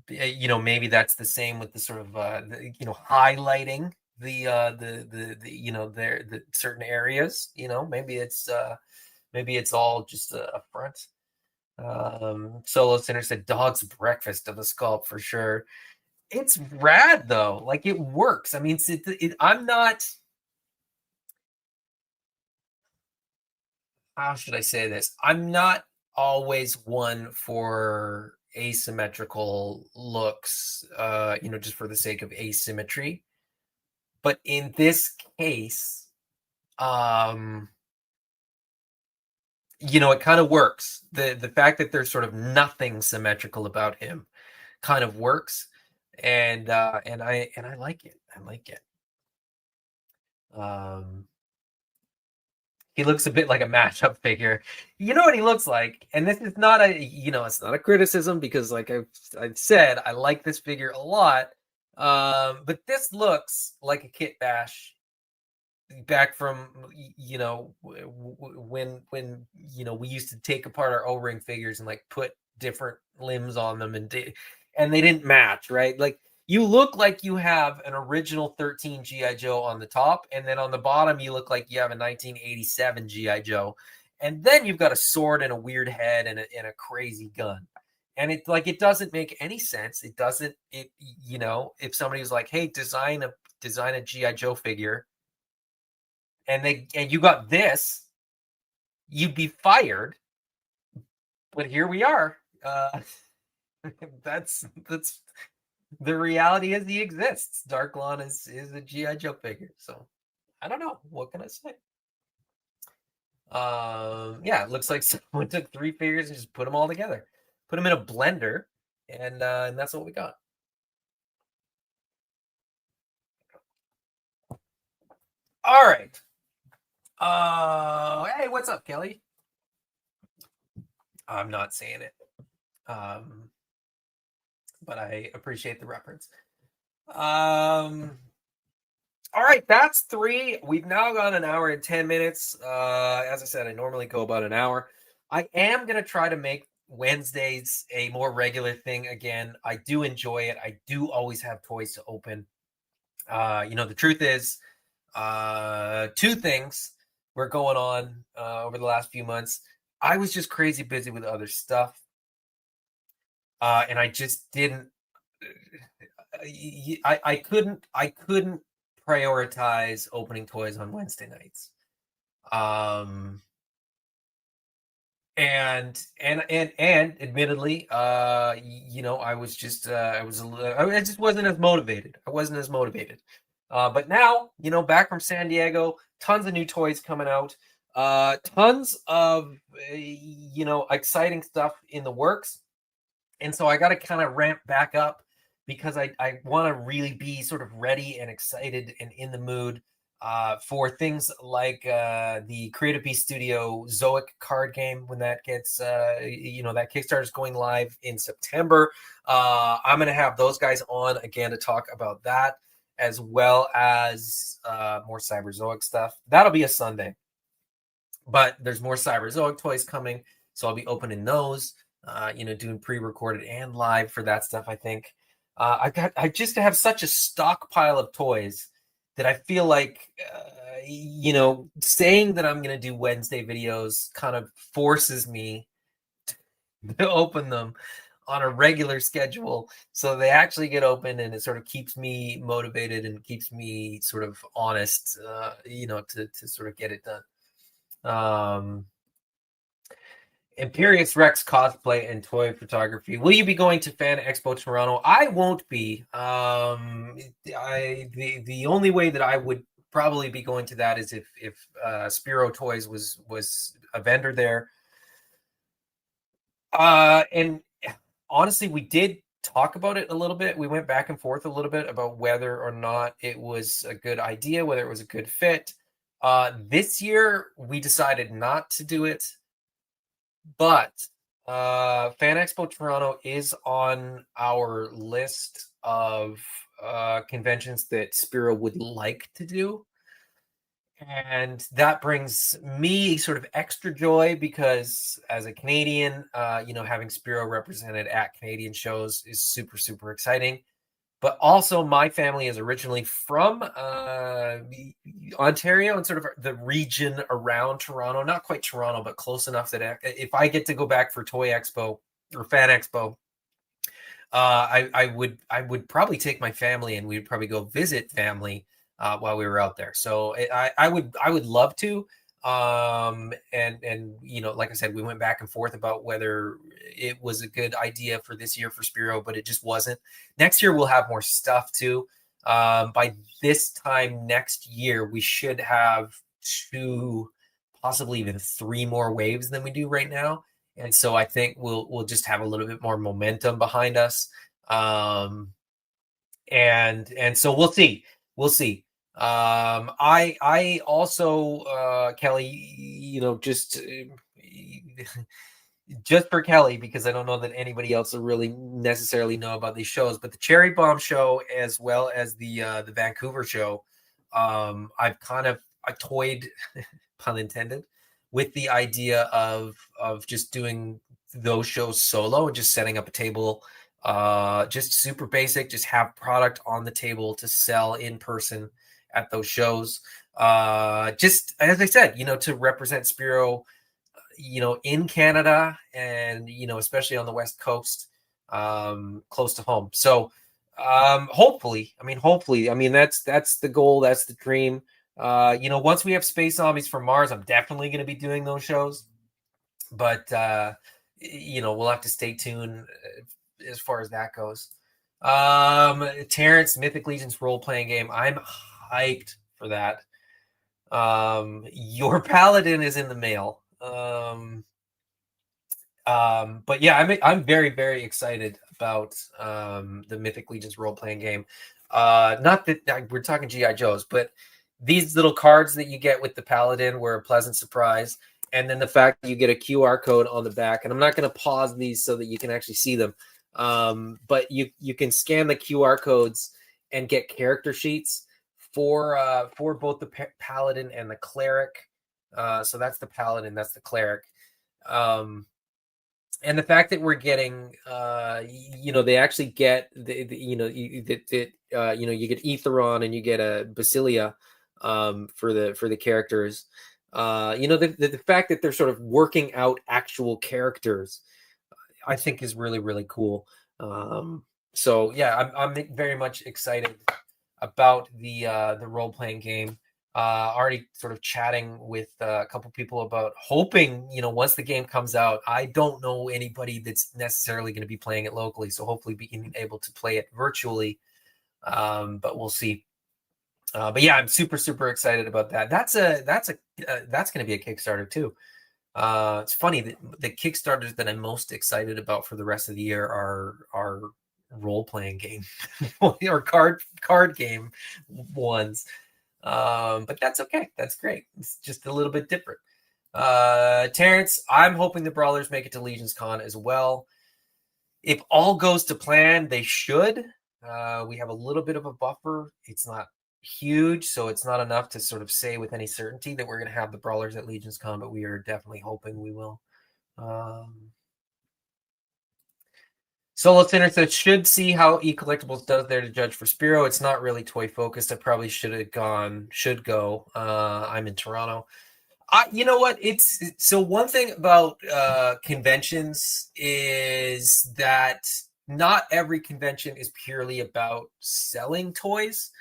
Maybe that's the same with the sort of highlighting the certain areas. Maybe it's all just a front. Solo Center said dog's breakfast of a sculpt for sure. It's rad though, like it works. I mean, I'm not, how should I say this? I'm not always one for asymmetrical looks, just for the sake of asymmetry. But in this case, it kind of works. The fact that there's sort of nothing symmetrical about him kind of works, and I like it. I like it. He looks a bit like a matchup figure. You know what he looks like, and this is not it's not a criticism because, like I've said, I like this figure a lot. But this looks like a Kit Bash back from when we used to take apart our O-ring figures and like put different limbs on them and they didn't match, right? Like you look like you have an original 13 GI Joe on the top, and then on the bottom you look like you have a 1987 GI Joe, and then you've got a sword and a weird head and a crazy gun. And it doesn't make any sense. It doesn't. If somebody was like, "Hey, design a GI Joe figure," and you got this, you'd be fired. But here we are. That's the reality as he exists. Darklawn is a GI Joe figure. So I don't know. What can I say? It looks like someone took 3 figures and just put them all together, put them in a blender, and that's what we got. All right. Hey, what's up, Kelly? I'm not saying it. But I appreciate the reference. All right, that's 3. We've now gone an hour and 10 minutes. As I said, I normally go about an hour. I am going to try to make Wednesdays a more regular thing again. I do enjoy it. I do always have toys to open. The truth is, 2 things were going on over the last few months. I was just crazy busy with other stuff. And I just didn't, I couldn't prioritize opening toys on Wednesday nights. And admittedly, I was just, I just wasn't as motivated. But now, back from San Diego, tons of new toys coming out, tons of exciting stuff in the works. And so I got to kind of ramp back up because I want to really be sort of ready and excited and in the mood for things like the Creative Beast Studio Zoic card game when that gets, that Kickstarter is going live in September. I'm going to have those guys on again to talk about that, as well as more Cyberzoic stuff. That'll be a Sunday. But there's more Cyberzoic toys coming, so I'll be opening those, doing pre-recorded and live for that stuff. I think I just have such a stockpile of toys that I feel like, saying that I'm going to do Wednesday videos kind of forces me to open them on a regular schedule, so they actually get open, and it sort of keeps me motivated and keeps me sort of honest, to sort of get it done. Imperious Rex cosplay and toy photography. Will you be going to Fan Expo Toronto? I won't be. The only way that I would probably be going to that is if Spiro Toys was a vendor there. And honestly, we did talk about it a little bit. We went back and forth a little bit about whether or not it was a good idea, whether it was a good fit. This year, we decided not to do it, but Fan Expo Toronto is on our list of conventions that Spiro would like to do. And that brings me sort of extra joy because as a Canadian, having Spiro represented at Canadian shows is super, super exciting. But also my family is originally from Ontario and sort of the region around Toronto, not quite Toronto, but close enough that if I get to go back for Toy Expo or Fan Expo, I would probably take my family and we'd probably go visit family while we were out there. So I would love to. And like I said, we went back and forth about whether it was a good idea for this year for Spiro, but it just wasn't. Next year we'll have more stuff too. By this time next year, we should have 2, possibly even 3 more waves than we do right now. And so I think we'll just have a little bit more momentum behind us. And so we'll see. I also Kelly, just for Kelly, because I don't know that anybody else will really necessarily know about these shows, but the Cherry Bomb show as well as the Vancouver show, I toyed, pun intended, with the idea of just doing those shows solo and just setting up a table, just super basic, just have product on the table to sell in person at those shows. Just as I said, to represent Spiro, in Canada and, especially on the West Coast, close to home. So hopefully, that's the goal. That's the dream. Once we have Space Zombies from Mars, I'm definitely going to be doing those shows, but we'll have to stay tuned as far as that goes. Terrence, Mythic Legion's role-playing game. I'm hyped for that. Your Paladin is in the mail. But yeah, I'm very, very excited about the Mythic Legion's role-playing game. Not that we're talking G.I. Joes, but these little cards that you get with the Paladin were a pleasant surprise. And then the fact that you get a QR code on the back, and I'm not going to pause these so that you can actually see them. But you can scan the QR codes and get character sheets for both the Paladin and the Cleric. So that's the Paladin, that's the Cleric. And the fact that we're getting, they actually get you get Aetheron and you get a Basilia for the characters. The fact that they're sort of working out actual characters, I think is really, really cool. So yeah, I'm very much excited about the role-playing game. Already sort of chatting with a couple people about hoping, once the game comes out, I don't know anybody that's necessarily going to be playing it locally. So hopefully being able to play it virtually. But we'll see. But yeah, I'm super excited about that. That's going to be a Kickstarter too. It's funny that the Kickstarters that I'm most excited about for the rest of the year are role playing game or card game ones. But that's okay. That's great. It's just a little bit different. Terrence, I'm hoping the Brawlers make it to Legion's Con as well. If all goes to plan, they should. We have a little bit of a buffer. It's not huge, so it's not enough to sort of say with any certainty that we're going to have the Brawlers at Legion's Con, but we are definitely hoping we will. Solo Sinner says, should see how E-Collectibles does there to judge for Spiro. It's not really toy focused. I probably should go. I'm in Toronto. You know what? It's so one thing about conventions is that not every convention is purely about selling toys.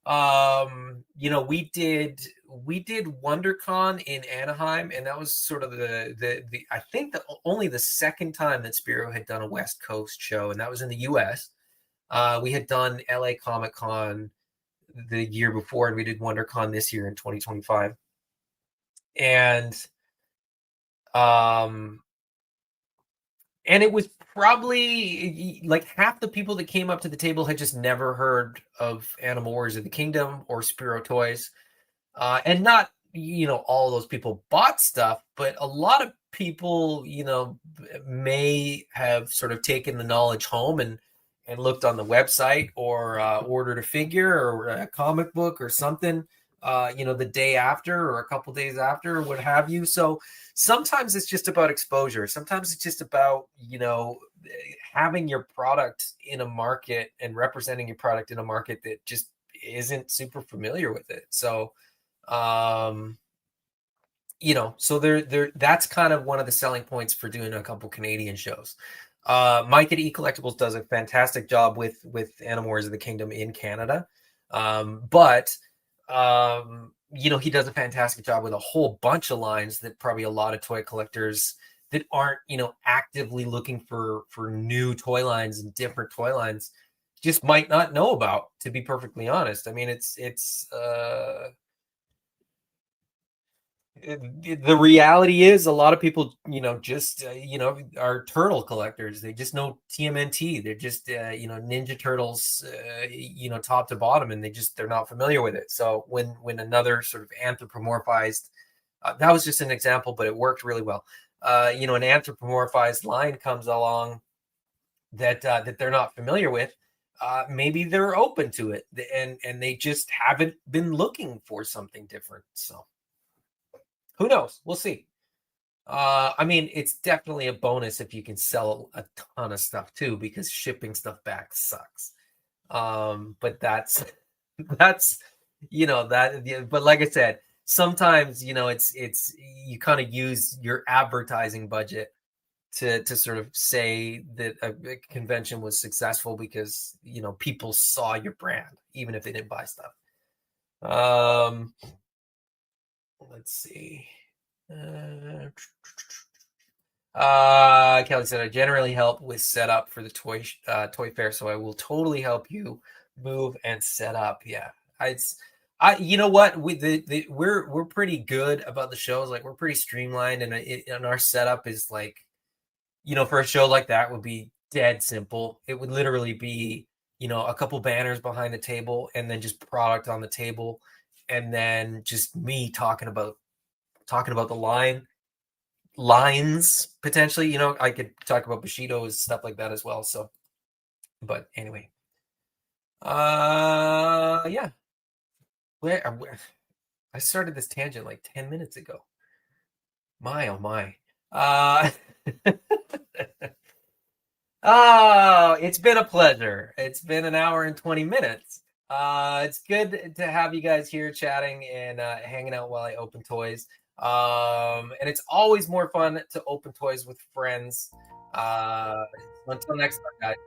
We did WonderCon in Anaheim, and that was sort of the I think the only the second time that Spiro had done a West Coast show, and that was in the US. We had done LA Comic Con the year before, and we did WonderCon this year in 2025. And it was probably like half the people that came up to the table had just never heard of Animal Wars of the Kingdom or Spiro toys. And not, all those people bought stuff, but a lot of people, may have sort of taken the knowledge home and looked on the website or ordered a figure or a comic book or something, the day after or a couple days after or what have you. So sometimes it's just about exposure. Sometimes it's just about, having your product in a market and representing your product in a market that just isn't super familiar with it. So, so there that's kind of one of the selling points for doing a couple Canadian shows. Mike at E-Collectibles does a fantastic job with Animal Wars of the Kingdom in Canada. But he does a fantastic job with a whole bunch of lines that probably a lot of toy collectors that aren't, actively looking for new toy lines and different toy lines just might not know about, to be perfectly honest. I mean, it's the reality is a lot of people, just, are turtle collectors. They just know TMNT. They're just, Ninja Turtles, top to bottom, and they're not familiar with it. So when another sort of anthropomorphized, that was just an example, but it worked really well. An anthropomorphized line comes along that they're not familiar with. Maybe they're open to it, and they just haven't been looking for something different. So who knows? We'll see. I mean, it's definitely a bonus if you can sell a ton of stuff too, because shipping stuff back sucks. But that's that's that. But like I said, sometimes it's you kind of use your advertising budget to sort of say that a convention was successful because people saw your brand, even if they didn't buy stuff. Let's see. Kelly said, I generally help with setup for the toy fair, so I will totally help you move and set up. Yeah, you know what, we're pretty good about the shows. Like, we're pretty streamlined, and our setup is like, for a show like that would be dead simple. It would literally be, a couple banners behind the table, and then just product on the table, and then just me talking about the lines potentially. I could talk about Bushido's stuff like that as well. So, but anyway, yeah. Where I started this tangent like 10 minutes ago. My oh my. Oh, it's been a pleasure. It's been an hour and 20 minutes. It's good to have you guys here chatting and hanging out while I open toys. And it's always more fun to open toys with friends. Until next time, guys.